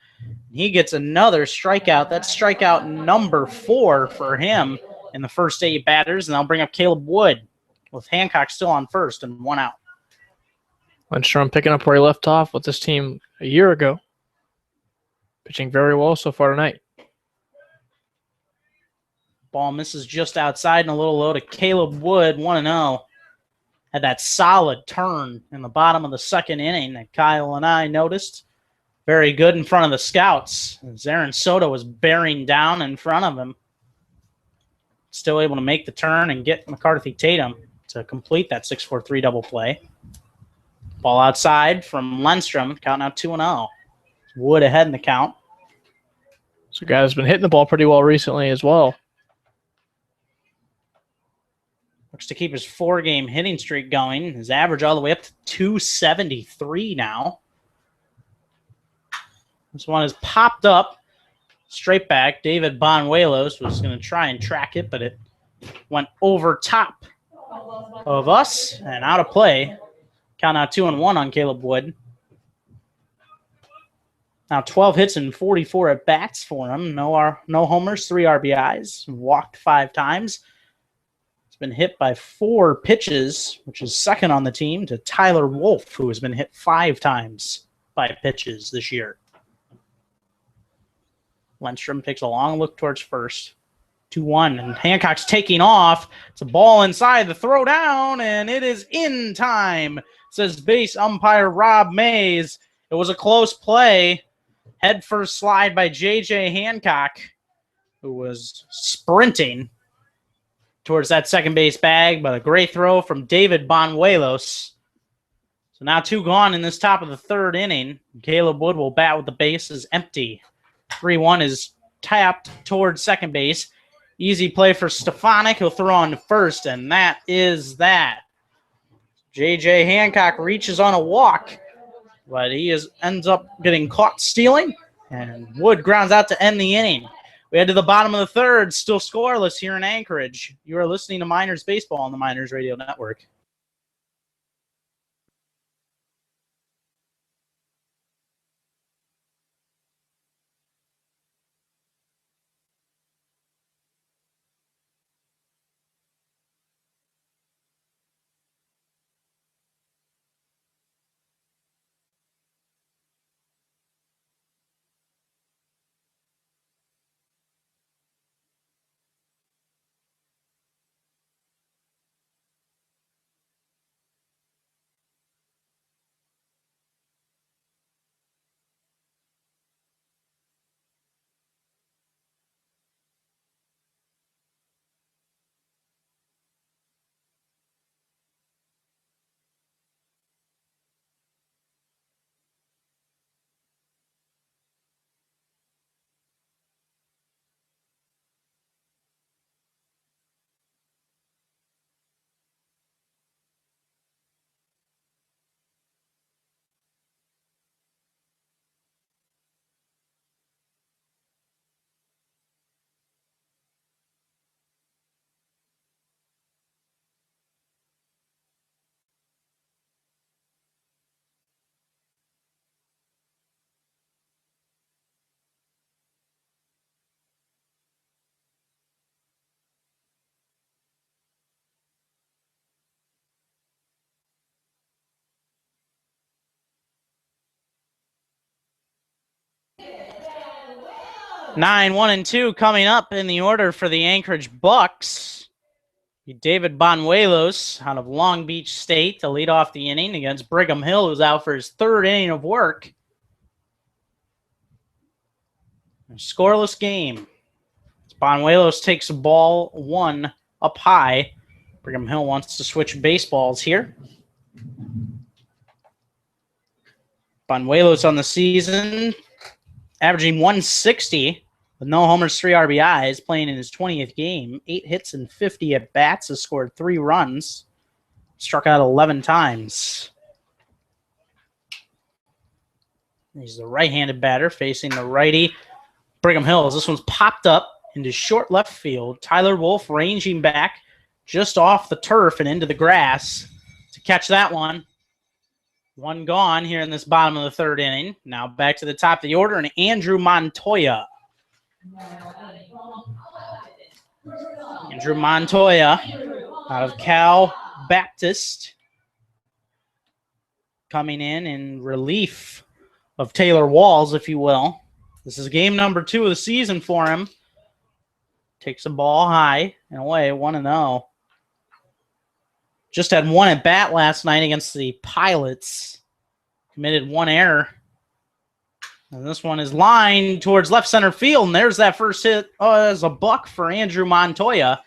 He gets another strikeout. That's strikeout number 4 for him in the first 8 batters, and I'll bring up Caleb Wood with Hancock still on first and 1 out. Lundstrom picking up where he left off with this team a year ago. Pitching very well so far tonight. Ball misses just outside and a little low to Caleb Wood, 1-0. Had that solid turn in the bottom of the second inning that Kyle and I noticed. Very good in front of the scouts. As Aaron Soto was bearing down in front of him. Still able to make the turn and get McCarthy Tatum to complete that 6-4-3 double play. Ball outside from Lundstrom. Count now 2-0. Wood ahead in the count. So guy has been hitting the ball pretty well recently as well. Looks to keep his 4-game hitting streak going. His average all the way up to 273 now. This one is popped up. Straight back. David Bonuelos was going to try and track it, but it went over top of us and out of play. Count out 2-1 on Caleb Wood. Now 12 hits and 44 at-bats for him. No homers, 3 RBIs. Walked 5 times. He's been hit by 4 pitches, which is second on the team to Tyler Wolf, who has been hit 5 times by pitches this year. Lindstrom takes a long look towards first. 2-1, and Hancock's taking off. It's a ball inside the throw down, and it is in time, says base umpire Rob Mays. It was a close play. Head first slide by J.J. Hancock, who was sprinting towards that second base bag, but a great throw from David Bonuelos. So now 2 gone in this top of the 3rd inning. Caleb Wood will bat with the bases empty. 3-1 is tapped towards second base. Easy play for Stefanik. He'll throw on to first, and that is that. J.J. Hancock reaches on a walk, but he ends up getting caught stealing, and Wood grounds out to end the inning. We head to the bottom of the 3rd, still scoreless here in Anchorage. You are listening to Miners Baseball on the Miners Radio Network. Nine, 1, and 2 coming up in the order for the Anchorage Bucs. David Bonuelos out of Long Beach State to lead off the inning against Brigham Hill, who's out for his 3rd inning of work. A scoreless game. Bonuelos takes a ball 1 up high. Brigham Hill wants to switch baseballs here. Bonuelos on the season, averaging 160 with no homers, 3 RBIs, playing in his 20th game. 8 hits and 50 at-bats, has scored 3 runs, struck out 11 times. He's the right-handed batter facing the righty Brigham Hills. This one's popped up into short left field. Tyler Wolf ranging back just off the turf and into the grass to catch that one. 1 gone here in this bottom of the 3rd inning. Now back to the top of the order, and Andrew Montoya. Andrew Montoya out of Cal Baptist coming in relief of Taylor Walls, if you will. This is game number 2 of the season for him. Takes a ball high and away, 1-0. Just had 1 at bat last night against the Pilots. Committed 1 error. And this one is lined towards left center field, and there's that first hit as a buck for Andrew Montoya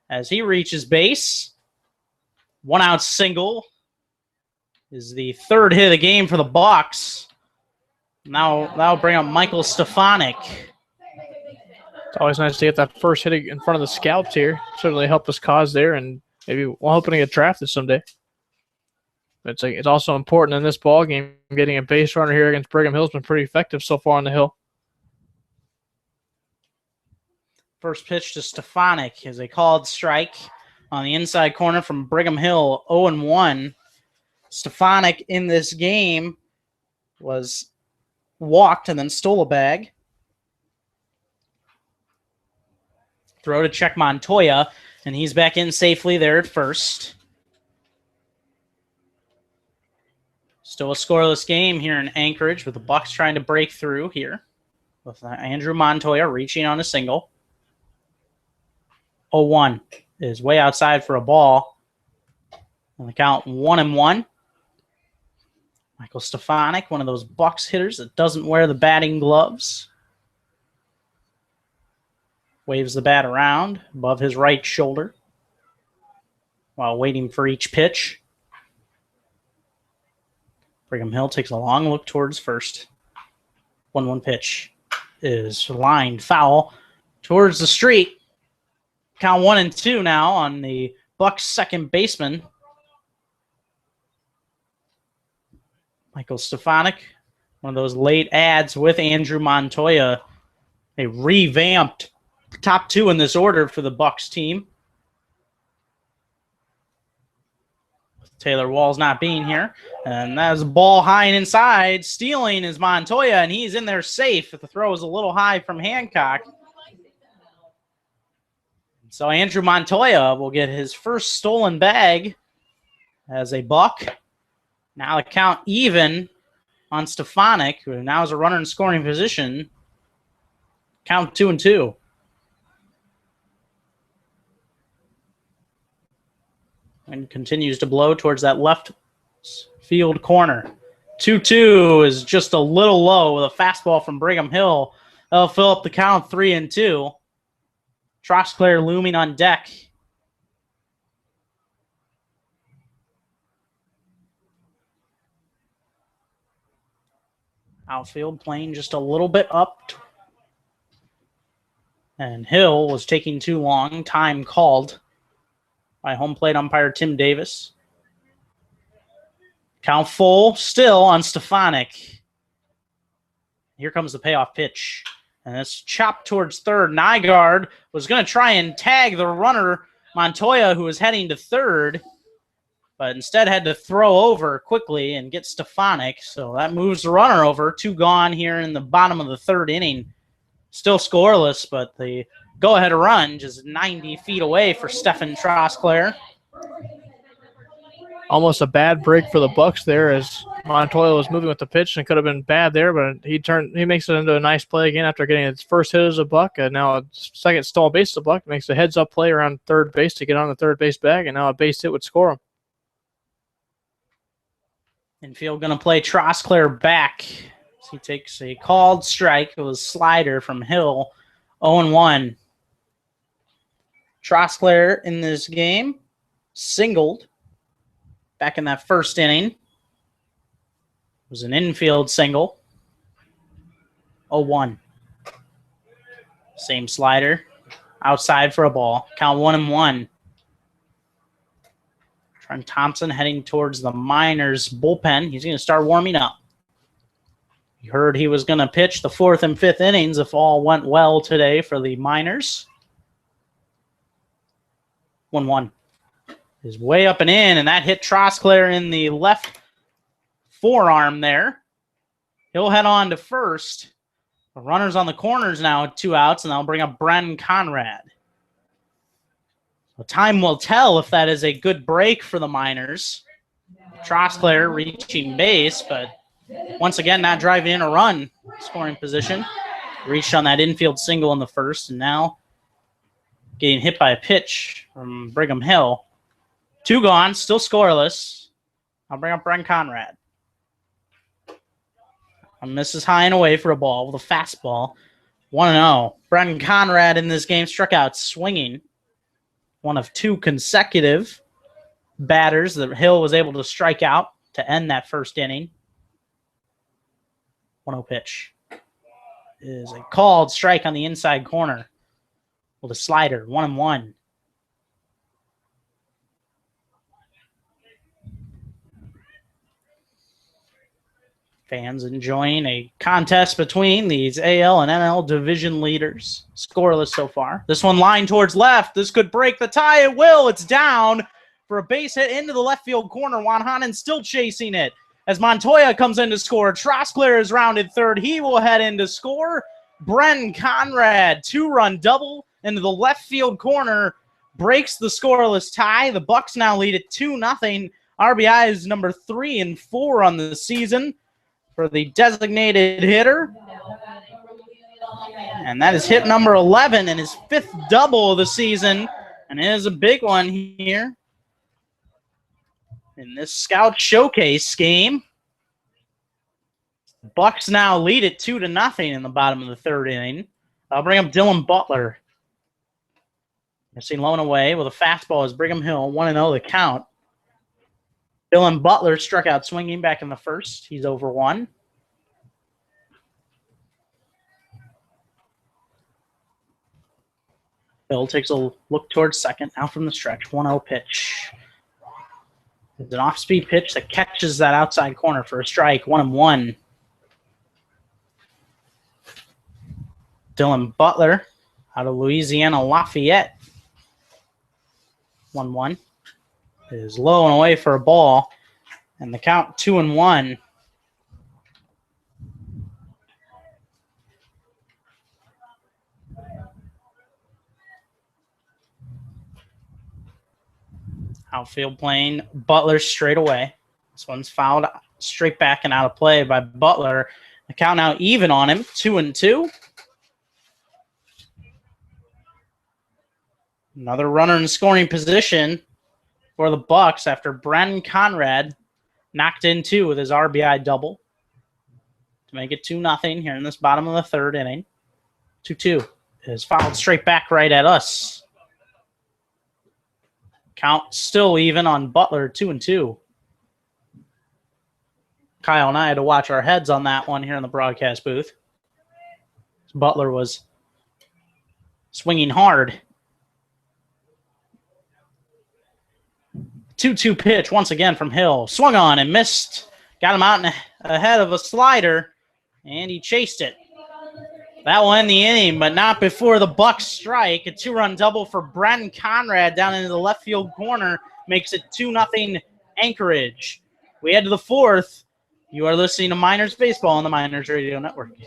as he reaches base. 1-out single is the 3rd hit of the game for the Bucs. Now that'll bring up Michael Stefanik. It's always nice to get that first hit in front of the scalps here. Certainly helped us cause there, and maybe we're hoping to get drafted someday. But it's also important in this ball game. Getting a base runner here against Brigham Hill's been pretty effective so far on the hill. First pitch to Stefanik is a called strike on the inside corner from Brigham Hill, 0-1. Stefanik in this game was walked and then stole a bag. Throw to check Montoya, and he's back in safely there at first. Still a scoreless game here in Anchorage with the Bucs trying to break through here with Andrew Montoya reaching on a single. 0-1 is way outside for a ball. On the count 1-1. Michael Stefanik, one of those Bucs hitters that doesn't wear the batting gloves. Waves the bat around above his right shoulder while waiting for each pitch. Brigham Hill takes a long look towards first. 1-1 pitch is lined foul towards the street. Count 1-2 now on the Bucs second baseman. Michael Stefanik, one of those late ads with Andrew Montoya. They revamped top two in this order for the Bucs team. Taylor Walls not being here. And that's a ball high and inside. Stealing is Montoya, and he's in there safe. The throw is a little high from Hancock. So Andrew Montoya will get his first stolen bag as a Buck. Now the count even on Stefanik, who now is a runner in scoring position. Count 2-2. And continues to blow towards that left field corner. 2-2 is just a little low with a fastball from Brigham Hill. They'll fill up the count 3-2. Trosclair looming on deck. Outfield playing just a little bit up. And Hill was taking too long. Time called by home plate umpire Tim Davis. Count full still on Stefanik. Here comes the payoff pitch. And it's chopped towards third. Nygaard was going to try and tag the runner, Montoya, who was heading to third, but instead had to throw over quickly and get Stefanik. So that moves the runner over. 2 gone here in the bottom of the third inning. Still scoreless, but the go-ahead run just 90 feet away for Stephen Trosclair. Almost a bad break for the Bucs there as Montoya was moving with the pitch and could have been bad there, but he makes it into a nice play again after getting his first hit as a Buck. And now a second stolen base as a Buck. Makes a heads-up play around third base to get on the third base bag, and now a base hit would score him. Infield going to play Trosclair back. He takes a called strike. It was slider from Hill. 0-1. Trosclair in this game singled back in that first inning. It was an infield single. 0-1. Same slider. Outside for a ball. Count 1-1. Trent Thompson heading towards the Miners bullpen. He's going to start warming up. You heard he was going to pitch the 4th and 5th innings if all went well today for the Miners. 1-1 is way up and in, and that hit Trosclair in the left forearm there. He'll head on to first. The runner's on the corners now with 2 outs, and they'll bring up Bren Conrad. Well, time will tell if that is a good break for the Miners. Trosclair reaching base, but once again not driving in a run. Scoring position. Reached on that infield single in the first, and now getting hit by a pitch from Brigham Hill. 2 gone, still scoreless. I'll bring up Bren Conrad. And misses high and away for a ball with a fastball. 1-0. Bren Conrad in this game struck out swinging. One of 2 consecutive batters that Hill was able to strike out to end that first inning. 1-0 pitch is a called strike on the inside corner with a slider. 1-1. Fans enjoying a contest between these AL and NL division leaders. Scoreless so far. This one lined towards left. This could break the tie. It will. It's down for a base hit into the left field corner. Juan Hanen still chasing it as Montoya comes in to score. Trosclair is rounded third. He will head in to score. Bren Conrad, 2-run double into the left field corner, breaks the scoreless tie. The Bucs now lead it 2-0. RBI is number 3 and 4 on the season for the designated hitter. And that is hit number 11 and his 5th double of the season. And it is a big one here in this Scout Showcase game. Bucs now lead it 2-0 in the bottom of the 3rd inning. I'll bring up Dylan Butler. Missing low and away with a fastball as Brigham Hill, 1-0 the count. Dylan Butler struck out swinging back in the 1st. He's over 1. Hill takes a look towards second. Out from the stretch. 1-0 pitch. It's an off-speed pitch that catches that outside corner for a strike. 1-1. Dylan Butler out of Louisiana Lafayette. 1-1. It is low and away for a ball. And the count 2-1. Outfield playing Butler straight away. This one's fouled straight back and out of play by Butler. The count now even on him, 2-2. Another runner in scoring position for the Bucs after Brandon Conrad knocked in 2 with his RBI double to make it 2-0 here in this bottom of the 3rd inning. 2-2 is fouled straight back right at us. Count still even on Butler, 2-2. Kyle and I had to watch our heads on that one here in the broadcast booth. Butler was swinging hard. 2-2 pitch once again from Hill. Swung on and missed. Got him out ahead of a slider, and he chased it. That will end the inning, but not before the Bucs strike. A 2-run double for Brandon Conrad down into the left field corner makes it 2-0 Anchorage. We head to the 4th. You are listening to Miners Baseball on the Miners Radio Network.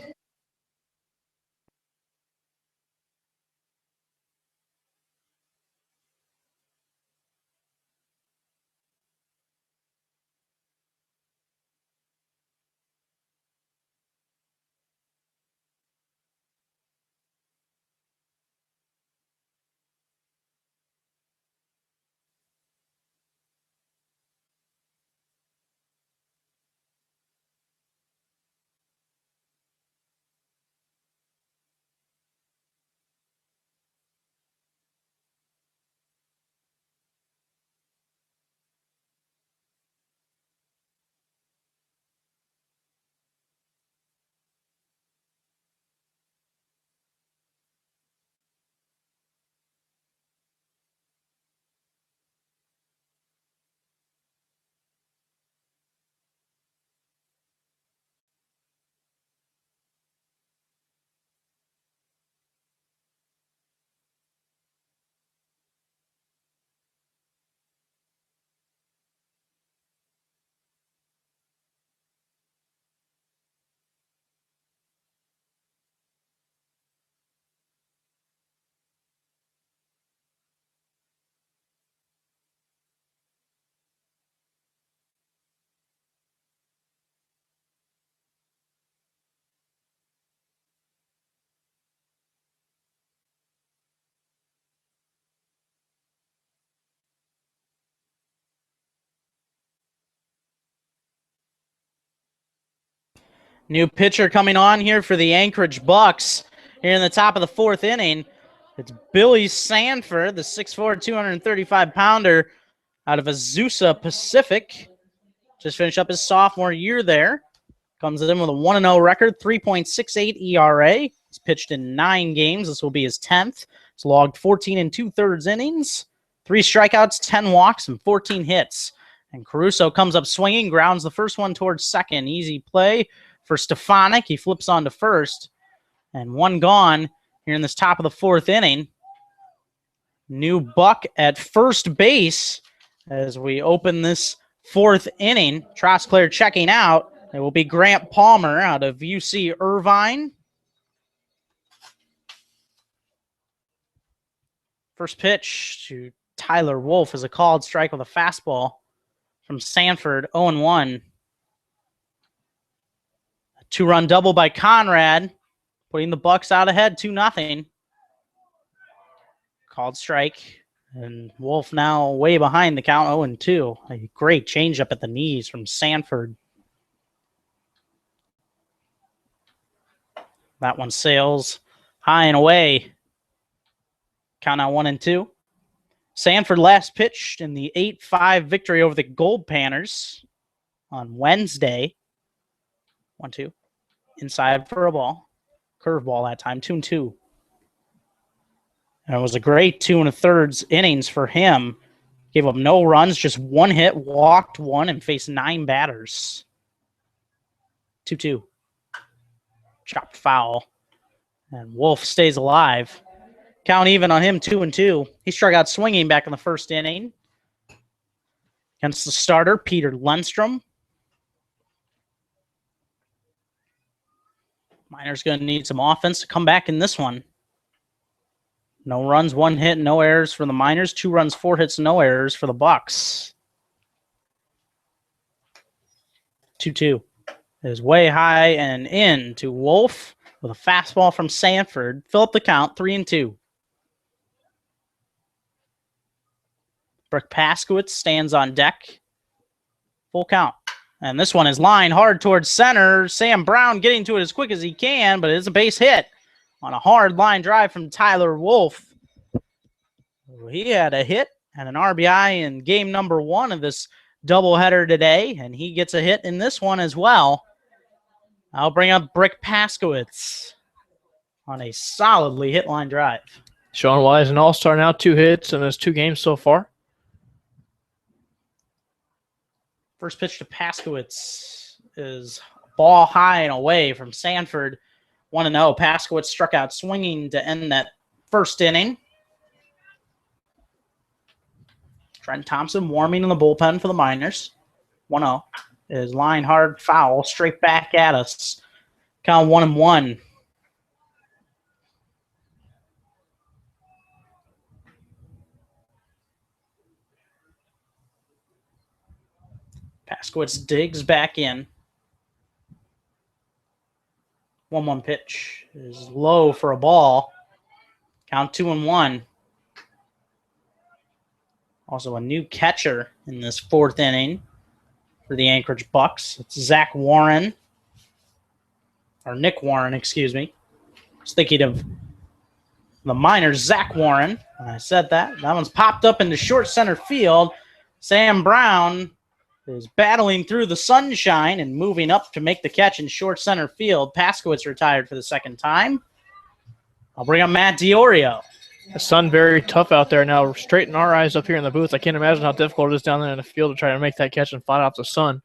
New pitcher coming on here for the Anchorage Bucs here in the top of the 4th inning. It's Billy Sanford, the 6'4", 235-pounder out of Azusa Pacific. Just finished up his sophomore year there. Comes in with a 1-0 record, 3.68 ERA. He's pitched in 9 games. This will be his 10th. He's logged 14 2/3 innings, 3 strikeouts, 10 walks, and 14 hits. And Caruso comes up swinging, grounds the first one towards second. Easy play for Stefanik. He flips on to first. And one gone here in this top of the fourth inning. New Buck at first base as we open this fourth inning. Trosclair checking out. It will be Grant Palmer out of UC Irvine. First pitch to Tyler Wolf is a called strike with a fastball from Sanford, 0-1. A two-run double by Conrad, putting the Bucs out ahead 2-0. Called strike, and Wolf now way behind the count, 0-2. A great changeup at the knees from Sanford. That one sails high and away. Count now 1-2. Sanford last pitched in the 8-5 victory over the Gold Panners on Wednesday. 1-2. Inside for a ball. Curveball that time, 2-2. And it was a great 2 1/3 innings for him. Gave up no runs, just one hit, walked one, and faced 9 batters. 2-2. Chopped foul. And Wolf stays alive. Count even on him, 2-2. He struck out swinging back in the first inning against the starter, Peter Lundstrom. Miners going to need some offense to come back in this one. No runs, 1 hit, no errors for the Miners. 2 runs, 4 hits, no errors for the Bucs. 2-2 is way high and in to Wolf with a fastball from Sanford. Fill up the count, 3-2. Brick Paskowitz stands on deck. Full count. And this one is lined hard towards center. Sam Brown getting to it as quick as he can, but it's a base hit on a hard line drive from Tyler Wolf. He had a hit and an RBI in game number 1 of this doubleheader today, and he gets a hit in this one as well. I'll bring up Brick Paskowitz on a solidly hit line drive. Sean Wise, an all-star now, 2 hits in his 2 games so far. First pitch to Paskowitz is ball high and away from Sanford. 1-0. Paskowitz struck out swinging to end that first inning. Trent Thompson warming in the bullpen for the Miners. 1-0 is line hard foul straight back at us. Count 1-1. Paskowitz digs back in. 1-1 pitch is low for a ball. Count 2-1. Also a new catcher in this fourth inning for the Anchorage Bucs. It's Zach Warren. Or Nick Warren, excuse me. I was thinking of the Miners, Zach Warren. When I said that. That one's popped up into short center field. Sam Brown is battling through the sunshine and moving up to make the catch in short center field. Paskowitz retired for the second time. I'll bring up Matt Diorio. The sun very tough out there now. Straighten our eyes up here in the booth. I can't imagine how difficult it is down there in the field to try to make that catch and fight off the sun.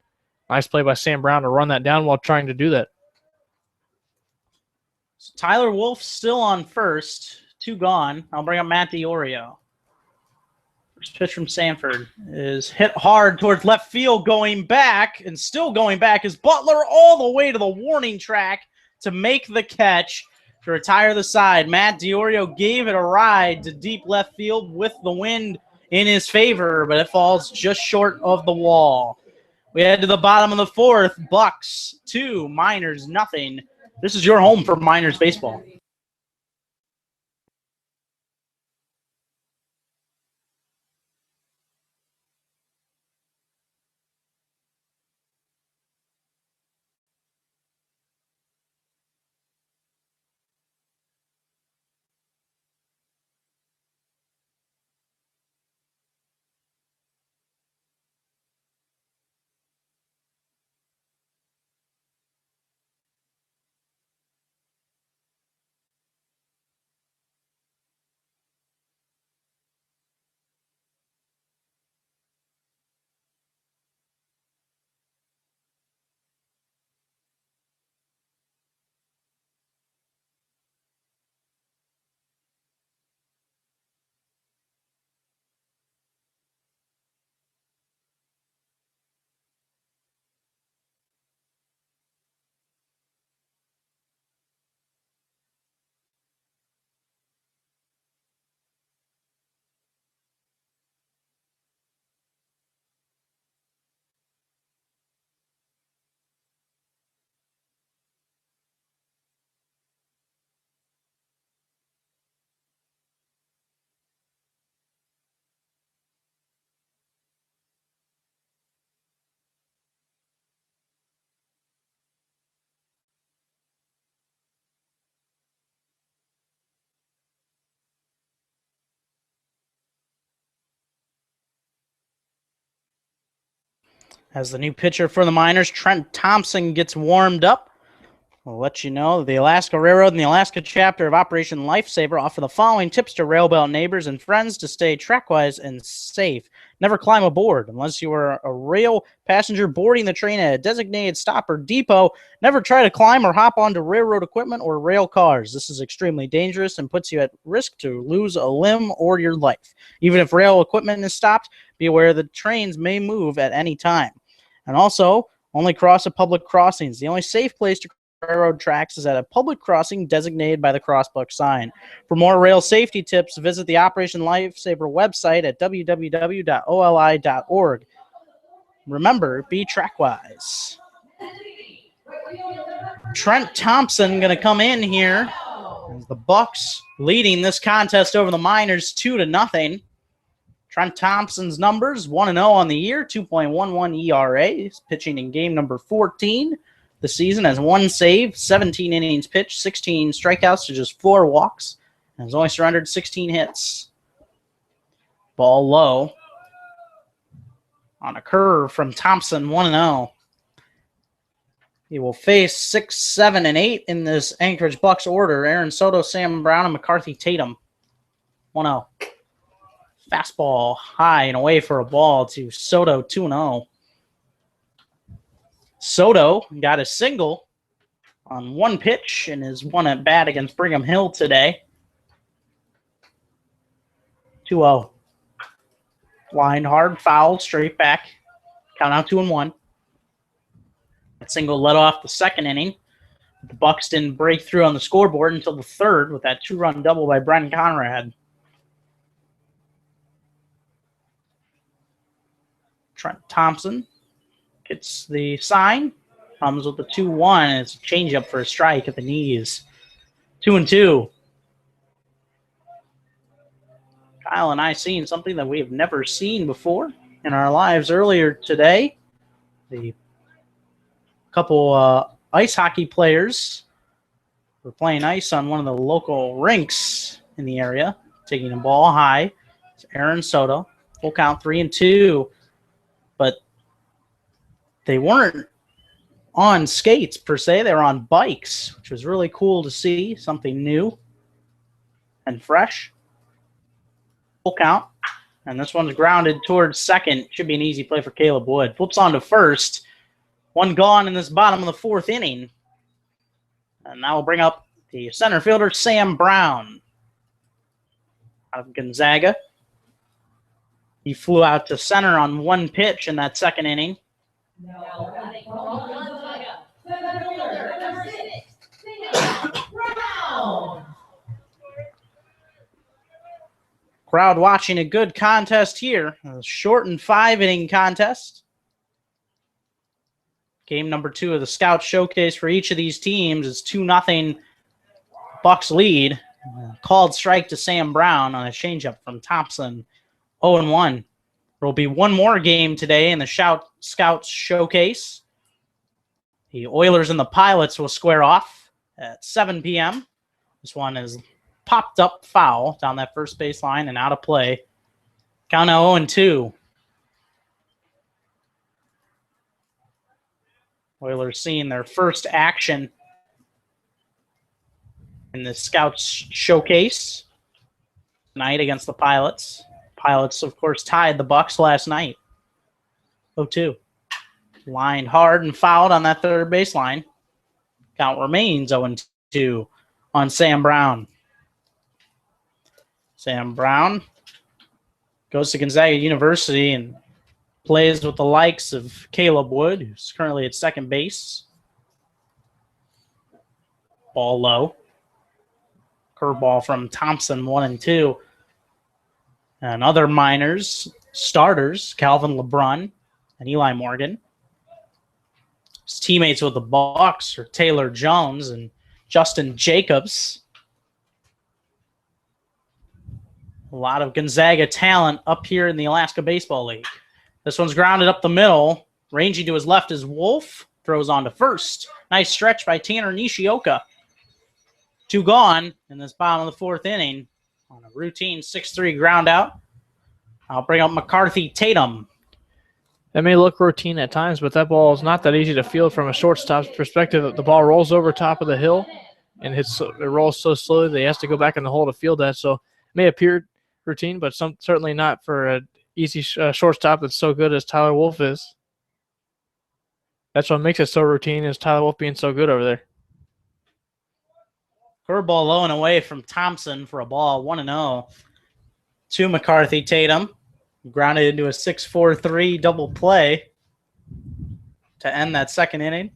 Nice play by Sam Brown to run that down while trying to do that. So Tyler Wolf still on first. 2 gone. I'll bring up Matt Diorio. First pitch from Sanford is hit hard towards left field, going back, and still going back is Butler all the way to the warning track to make the catch to retire the side. Matt Diorio gave it a ride to deep left field with the wind in his favor, but it falls just short of the wall. We head to the bottom of the fourth. Bucs 2, Miners nothing. This is your home for Miners baseball. As the new pitcher for the Miners, Trent Thompson, gets warmed up. We'll let you know the Alaska Railroad and the Alaska chapter of Operation Lifesaver offer the following tips to railbelt neighbors and friends to stay trackwise and safe. Never climb aboard unless you are a rail passenger boarding the train at a designated stop or depot. Never try to climb or hop onto railroad equipment or rail cars. This is extremely dangerous and puts you at risk to lose a limb or your life. Even if rail equipment is stopped, be aware the trains may move at any time. And also, only cross at public crossings. The only safe place to railroad tracks is at a public crossing designated by the crossbuck sign. For more rail safety tips, visit the Operation Lifesaver website at www.oli.org. Remember, be trackwise. Trent Thompson going to come in here as the Bucs leading this contest over the Miners 2-0. Trent Thompson's numbers, 1-0 on the year, 2.11 ERA. He's pitching in game number 14. The season has 1 save, 17 innings pitched, 16 strikeouts to just 4 walks, and has only surrendered 16 hits. Ball low. On a curve from Thompson, 1-0. He will face 6, 7, and 8 in this Anchorage Bucs order. Aaron Soto, Sam Brown, and McCarthy Tatum. 1-0. Fastball high and away for a ball to Soto, 2-0. Soto got a single on 1 pitch in his 1 at bat against Brigham Hill today. 2-0. Line hard, foul, straight back. Count out 2-1. That single led off the second inning. The Bucs didn't break through on the scoreboard until the third with that 2-run double by Brendan Conrad. Trent Thompson gets the sign. Comes with the 2-1. It's a changeup for a strike at the knees. 2-2. Kyle and I seen something that we have never seen before in our lives earlier today. The couple ice hockey players were playing ice on one of the local rinks in the area, taking the ball high. It's Aaron Soto. Full count, 3-2. But they weren't on skates per se. They were on bikes, which was really cool to see. Something new and fresh. Full count. And this one's grounded towards second. Should be an easy play for Caleb Wood. Flips on to first. 1 gone in this bottom of the 4th inning. And now we'll bring up the center fielder, Sam Brown, out of Gonzaga. He flew out to center on 1 pitch in that second inning. Crowd watching a good contest here. A shortened 5-inning contest. Game number 2 of the Scout Showcase for each of these teams is 2-0 Bucs lead. Called strike to Sam Brown on a changeup from Thompson. 0-1. There will be one more game today in the Scouts Showcase. The Oilers and the Pilots will square off at 7 p.m. This one is popped up foul down that first baseline and out of play. Count now 0-2. Oilers seeing their first action in the Scouts Showcase tonight against the Pilots. Pilots, of course, tied the Bucs last night. 0-2. Lined hard and fouled on that third baseline. Count remains 0-2 on Sam Brown. Sam Brown goes to Gonzaga University and plays with the likes of Caleb Wood, who's currently at second base. Ball low. Curveball from Thompson, 1-2. And other Miners starters, Calvin LeBrun and Eli Morgan. His teammates with the Bucs are Taylor Jones and Justin Jacobs. A lot of Gonzaga talent up here in the Alaska Baseball League. This one's grounded up the middle. Ranging to his left is Wolf. Throws on to first. Nice stretch by Tanner Nishioka. 2 gone in this bottom of the 4th inning on a routine 6-3 ground out. I'll bring up McCarthy Tatum. It may look routine at times, but that ball is not that easy to field from a shortstop's perspective. The ball rolls over top of the hill, and it rolls so slowly that he has to go back in the hole to field that. So it may appear routine, but certainly not for an easy shortstop that's so good as Tyler Wolf is. That's what makes it so routine, is Tyler Wolf being so good over there. Curveball low and away from Thompson for a ball, 1-0 to McCarthy. Tatum grounded into a 6-4-3 double play to end that second inning.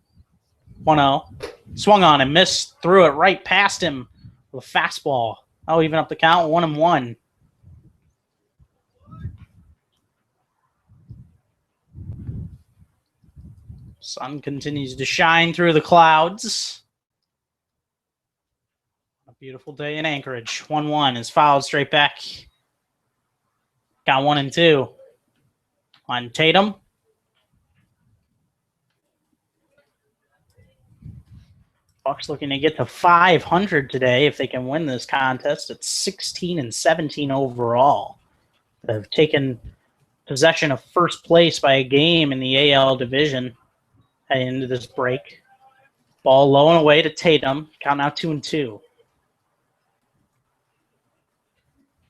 1-0. Swung on and missed, threw it right past him with a fastball. I'll even up the count, 1-1. Sun continues to shine through the clouds. A beautiful day in Anchorage. 1-1 is fouled straight back. Got 1-2 on Tatum. Bucs looking to get to 500 today if they can win this contest. It's 16-17 overall. They've taken possession of first place by a game in the AL division heading into this break. Ball low and away to Tatum. Count now 2-2.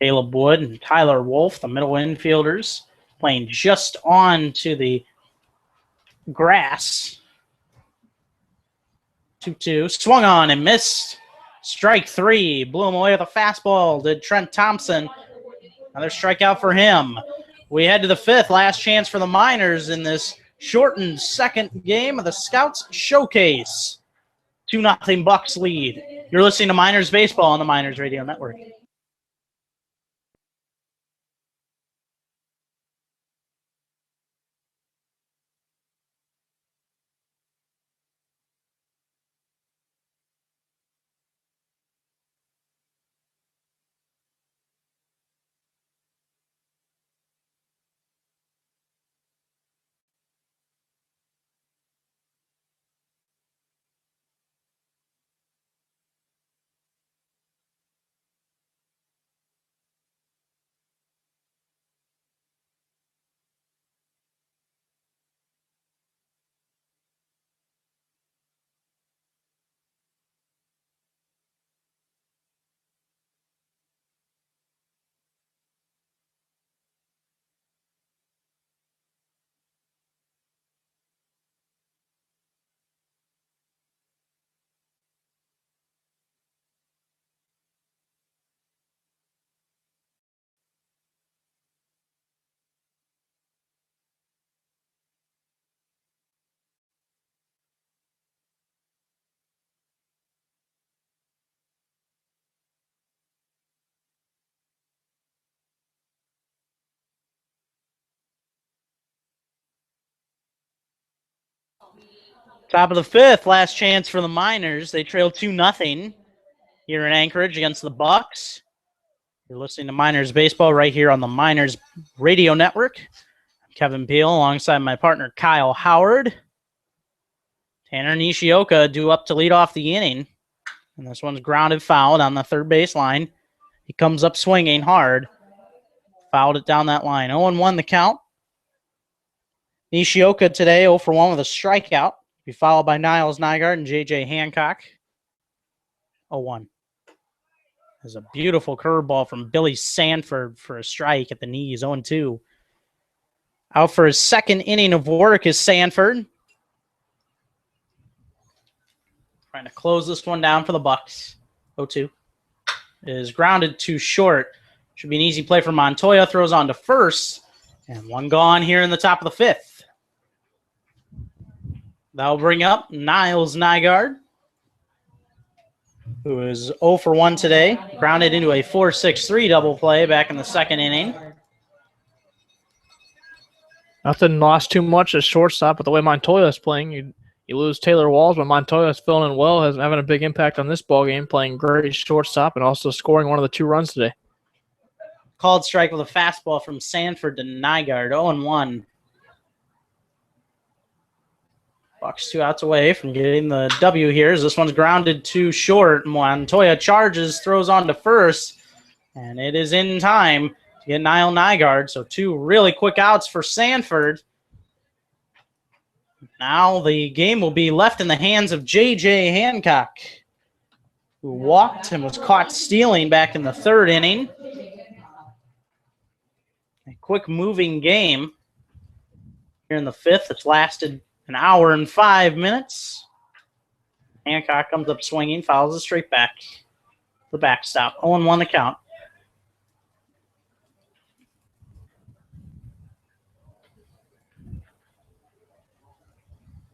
Caleb Wood and Tyler Wolf, the middle infielders, playing just on to the grass. 2-2. Swung on and missed. Strike three. Blew him away with a fastball. Did Trent Thompson. Another strikeout for him. We head to the fifth. Last chance for the Miners in this shortened second game of the Scouts Showcase. 2-0 Bucs lead. You're listening to Miners Baseball on the Miners Radio Network. Top of the fifth, last chance for the Miners. They trail 2-0 here in Anchorage against the Bucs. You're listening to Miners Baseball right here on the Miners Radio Network. I'm Kevin Peel alongside my partner Kyle Howard. Tanner Nishioka due up to lead off the inning. And this one's grounded foul on the third base line. He comes up swinging hard. Fouled it down that line. 0-1 the count. Nishioka today 0 for 1 with a strikeout. Be followed by Niles Nygaard and J.J. Hancock. 0-1. There's a beautiful curveball from Billy Sanford for a strike at the knees. 0-2. Out for his second inning of work is Sanford. Trying to close this one down for the Bucs. 0-2. Is grounded too short. Should be an easy play for Montoya. Throws on to first. And one gone here in the top of the fifth. That'll bring up Niles Nygaard, who is 0 for 1 today. Grounded into a 4-6-3 double play back in the second inning. Nothing lost too much at shortstop, but the way Montoya is playing, you lose Taylor Walls, but Montoya is filling in well, having a big impact on this ball game, playing great shortstop and also scoring one of the 2 runs today. Called strike with a fastball from Sanford to Nygaard. 0-1. Bucs 2 outs away from getting the W here as this one's grounded too short. Montoya charges, throws on to first, and it is in time to get Niles Nygaard. So 2 really quick outs for Sanford. Now the game will be left in the hands of J.J. Hancock, who walked and was caught stealing back in the third inning. A quick moving game here in the fifth. It's lasted an hour and 5 minutes. Hancock comes up swinging, fouls it straight back. The backstop. 0-1 the count.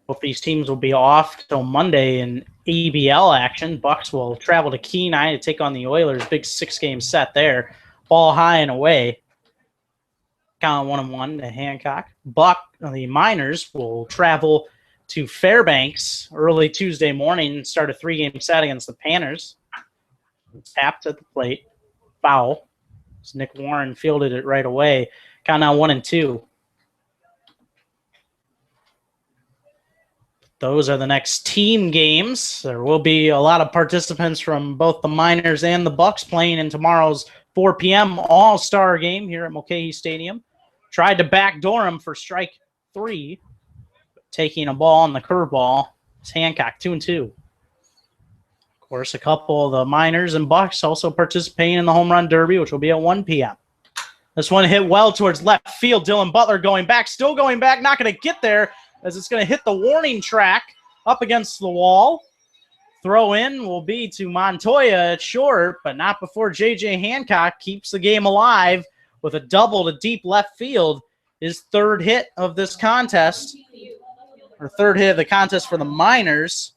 Both these teams will be off till Monday in ABL action. Bucs will travel to Kenai to take on the Oilers. Big 6-game set there. Ball high and away. Count 1-1 to Hancock. The Miners will travel to Fairbanks early Tuesday morning and start a 3-game set against the Panthers. Tapped at the plate. Foul. Nick Warren fielded it right away. Count now 1-2. Those are the next team games. There will be a lot of participants from both the Miners and the Bucs playing in tomorrow's 4 p.m. All-Star game here at Mulcahy Stadium. Tried to backdoor him for strike 3. Taking a ball on the curveball. It's Hancock, 2-2. Of course, a couple of the Miners and Bucs also participating in the Home Run Derby, which will be at 1 p.m. This one hit well towards left field. Dylan Butler going back, still going back, not going to get there as it's going to hit the warning track up against the wall. Throw in will be to Montoya at short, but not before J.J. Hancock keeps the game alive with a double to deep left field. His third hit of this contest, or third hit of the contest for the Miners.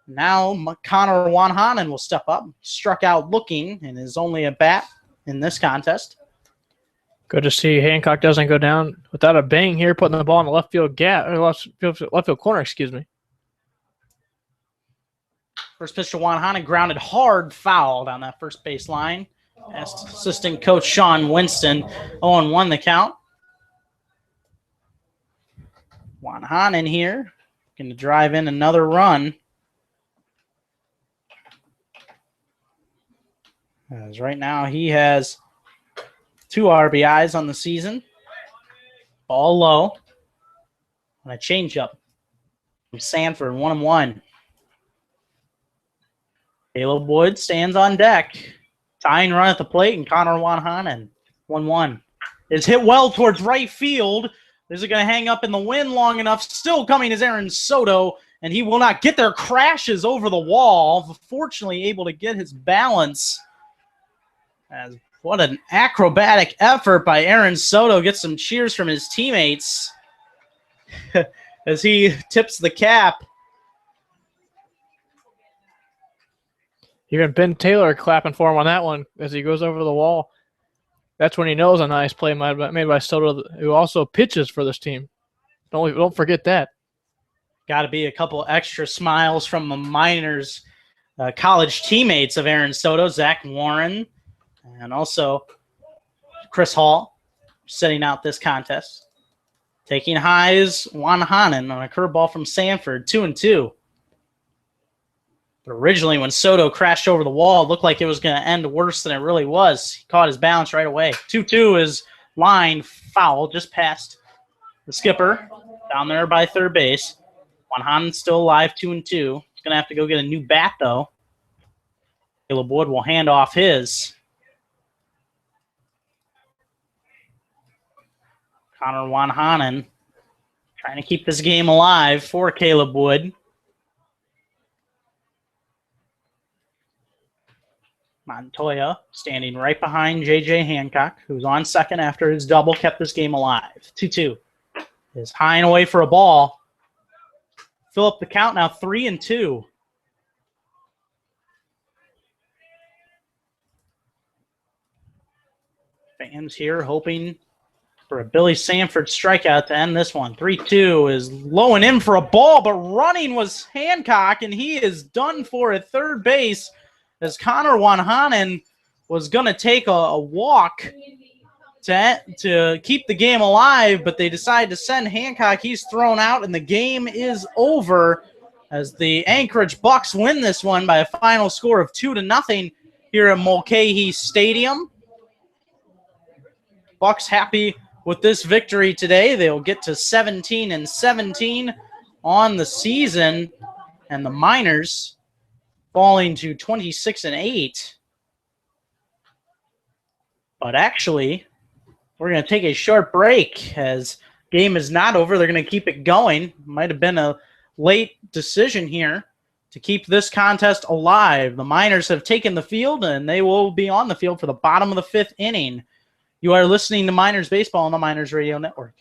Now Connor Wanhanen will step up. Struck out looking and is only a bat in this contest. Good to see Hancock doesn't go down without a bang here, putting the ball in the left field gap, or left field corner, excuse me. First pitch to Wanhanen, grounded hard, foul down that first base line. Asked assistant coach Sean Winston. 0-1 the count. Wanhanen here, going to drive in another run. As right now he has 2 RBIs on the season. Ball low. And a changeup from Sanford, 1-1. Caleb Wood stands on deck. Tying run at the plate, and Connor Wanhanen, 1-1. Is hit well towards right field. Is it going to hang up in the wind long enough? Still coming is Aaron Soto, and he will not get there. Crashes over the wall. Fortunately able to get his balance. What an acrobatic effort by Aaron Soto. Gets some cheers from his teammates as he tips the cap. Even Ben Taylor clapping for him on that one as he goes over the wall. That's when he knows a nice play made by Soto, who also pitches for this team. Don't forget that. Got to be a couple extra smiles from the Miners college teammates of Aaron Soto, Zach Warren, and also Chris Hall, setting out this contest. Taking highs, Wanhanen on a curveball from Sanford, 2-2. But originally, when Soto crashed over the wall, it looked like it was going to end worse than it really was. He caught his balance right away. 2-2 is line foul, just past the skipper, down there by third base. Wanhanen's still alive, 2-2. He's going to have to go get a new bat, though. Caleb Wood will hand off his. Connor Wanhanen trying to keep this game alive for Caleb Wood. Montoya standing right behind J.J. Hancock, who's on second after his double kept this game alive. 2-2 is high and away for a ball. Fill up the count now, 3-2. Fans here hoping for a Billy Sanford strikeout to end this one. 3-2 is low and in for a ball, but running was Hancock, and he is done for at third base as Connor Wanhanen was going to take a walk to keep the game alive, but they decided to send Hancock. He's thrown out, and the game is over as the Anchorage Bucs win this one by a final score of 2-0 here at Mulcahy Stadium. Bucs happy with this victory today. They'll get to 17-17 on the season, and the Miners falling to 26-8. But actually, we're going to take a short break as game is not over. They're going to keep it going. Might have been a late decision here to keep this contest alive. The Miners have taken the field, and they will be on the field for the bottom of the 5th inning. You are listening to Miners Baseball on the Miners Radio Network.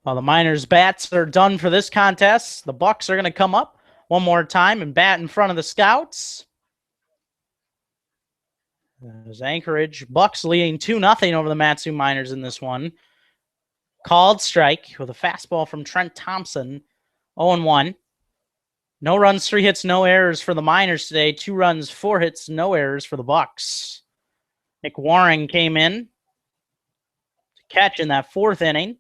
While the Miners' bats are done for this contest, the Bucs are going to come up one more time and bat in front of the Scouts. There's Anchorage Bucs leading 2-0 over the Matsu Miners in this one. Called strike with a fastball from Trent Thompson, 0-1. No runs, 3 hits, no errors for the Miners today. 2 runs, 4 hits, no errors for the Bucs. Nick Warren came in to catch in that 4th inning.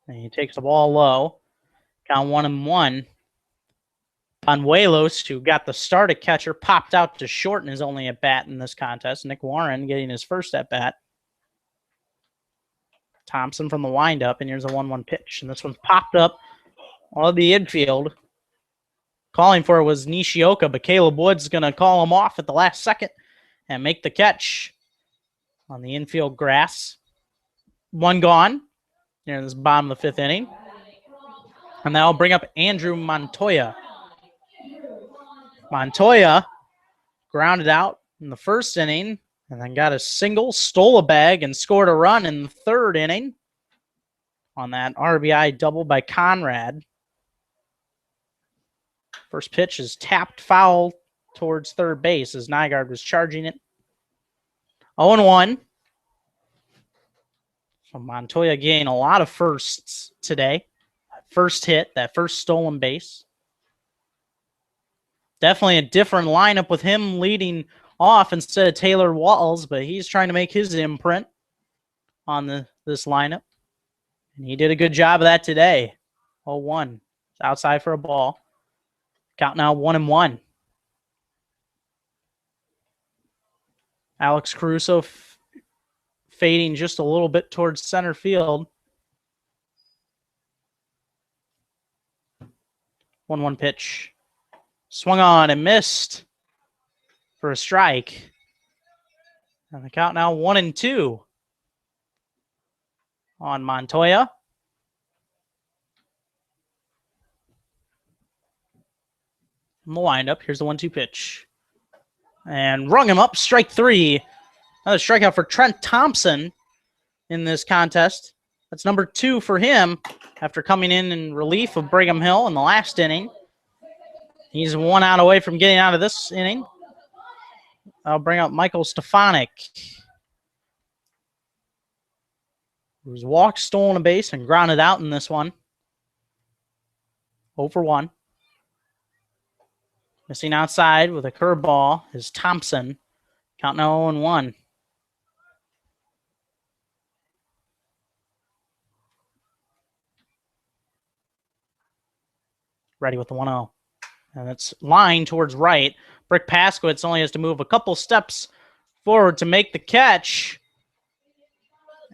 And he takes the ball low. Count 1-1. Panuelos, who got the start at catcher, popped out to short and is only at bat in this contest. Nick Warren getting his first at bat. Thompson from the windup, and here's a 1-1 pitch. And this one's popped up on the infield. Calling for it was Nishioka, but Caleb Woods is going to call him off at the last second and make the catch on the infield grass. 1 gone here in this bottom of the 5th inning. And that'll bring up Andrew Montoya. Montoya grounded out in the 1st inning and then got a single, stole a bag, and scored a run in the 3rd inning on that RBI double by Conrad. First pitch is tapped foul towards third base as Nygaard was charging it. 0-1. So Montoya gained a lot of firsts today. First hit, that first stolen base. Definitely a different lineup with him leading off instead of Taylor Walls, but he's trying to make his imprint on this lineup. And he did a good job of that today. 0-1. It's outside for a ball. Count now 1-1. Alex Caruso fading just a little bit towards center field. 1-1 pitch. Swung on and missed for a strike. And the count now 1-2 on Montoya. In the windup, here's the 1-2 pitch. And rung him up, strike 3. Another strikeout for Trent Thompson in this contest. That's number 2 for him after coming in relief of Brigham Hill in the last inning. He's 1 out away from getting out of this inning. I'll bring up Michael Stefanik, who's walked, stolen a base, and grounded out in this one. 0-1. Missing outside with a curveball is Thompson. Count now 0-1. Ready with the 1-0. And it's lined towards right. Brick Paskowitz only has to move a couple steps forward to make the catch.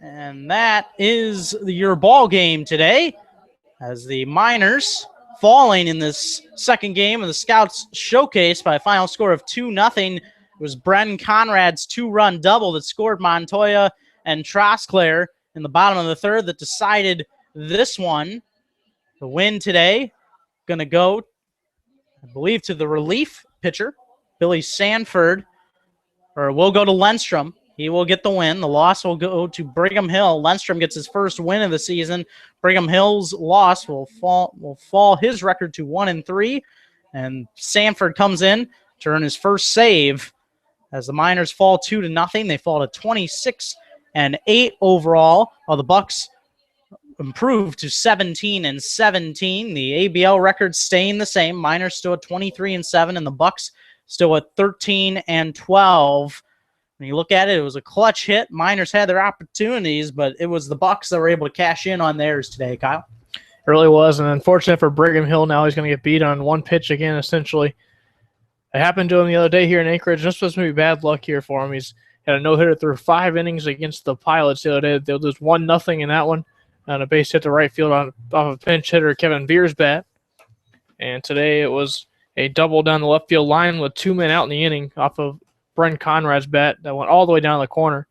And that is your ball game today, as the Miners falling in this second game of the Scouts Showcase by a final score of 2-0. It was Bren Conrad's 2-run double that scored Montoya and Trosclair in the bottom of the third that decided this one. The win today going to go, I believe, to the relief pitcher, Billy Sanford, or will go to Lindstrom. He will get the win. The loss will go to Brigham Hill. Lindstrom gets his first win of the season. Brigham Hill's loss will fall his record to 1-3. And Sanford comes in to earn his first save as the Miners fall 2-0. They fall to 26-8 overall, while the Bucs improve to 17-17. The ABL record staying the same. Miners still at 23-7, and the Bucs still at 13-12. When you look at it, it was a clutch hit. Miners had their opportunities, but it was the Bucs that were able to cash in on theirs today, Kyle. It really was, and unfortunate for Brigham Hill, now he's going to get beat on one pitch again, essentially. It happened to him the other day here in Anchorage. This was maybe bad luck here for him. He's had a no-hitter through 5 innings against the Pilots the other day. They'll lose 1-0 in that one, and a base hit to right field off of pinch hitter Kevin Beer's bat. And today it was a double down the left field line with 2 men out in the inning off of Bren Conrad's bat that went all the way down the corner.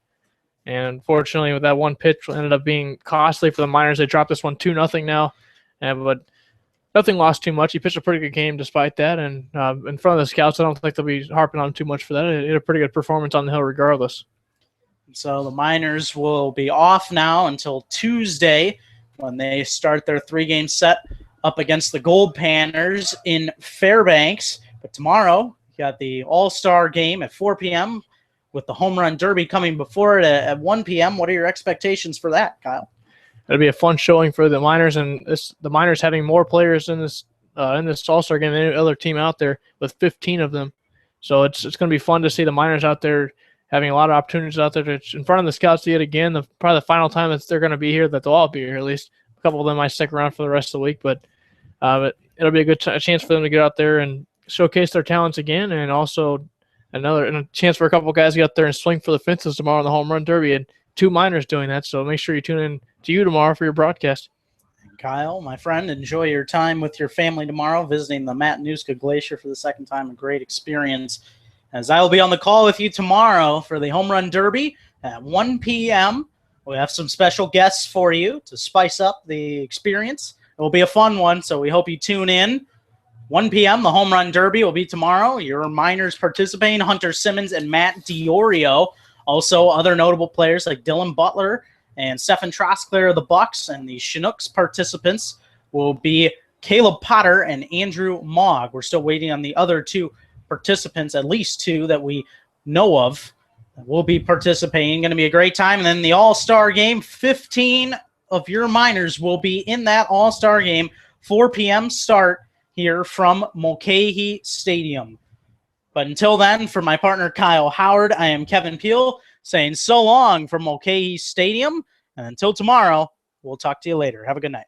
And unfortunately, with that one pitch, ended up being costly for the Miners. They dropped this one 2-0 now, but nothing lost too much. He pitched a pretty good game despite that. And in front of the Scouts, I don't think they'll be harping on him too much for that. He had a pretty good performance on the hill regardless. So the Miners will be off now until Tuesday when they start their 3-game set up against the Gold Panners in Fairbanks. But tomorrow, got the All-Star game at 4 p.m. with the Home Run Derby coming before it at 1 p.m. What are your expectations for that, Kyle? It'll be a fun showing for the Miners, and the Miners having more players in this All-Star game than any other team out there, with 15 of them. So it's going to be fun to see the Miners out there having a lot of opportunities out there in front of the Scouts yet again. Probably the final time that they're going to be here, that they'll all be here at least. A couple of them might stick around for the rest of the week, but it'll be a good chance for them to get out there and showcase their talents again, and also a chance for a couple guys to get out there and swing for the fences tomorrow in the Home Run Derby, and 2 Miners doing that. So make sure you tune in to you tomorrow for your broadcast. Kyle, my friend, enjoy your time with your family tomorrow, visiting the Matanuska Glacier for the second time. A great experience, as I will be on the call with you tomorrow for the Home Run Derby at 1 p.m. We have some special guests for you to spice up the experience. It will be a fun one, so we hope you tune in. 1 p.m., the Home Run Derby will be tomorrow. Your Miners participating, Hunter Simmons and Matt Diorio. Also, other notable players like Dylan Butler and Stephen Trosclair of the Bucs. And the Chinooks participants will be Caleb Potter and Andrew Mogg. We're still waiting on the other 2 participants, at least 2 that we know of, that will be participating. Going to be a great time. And then the All-Star game, 15 of your Miners will be in that All-Star game, 4 p.m. start here from Mulcahy Stadium. But until then, for my partner Kyle Howard, I am Kevin Peel saying so long from Mulcahy Stadium. And until tomorrow, we'll talk to you later. Have a good night.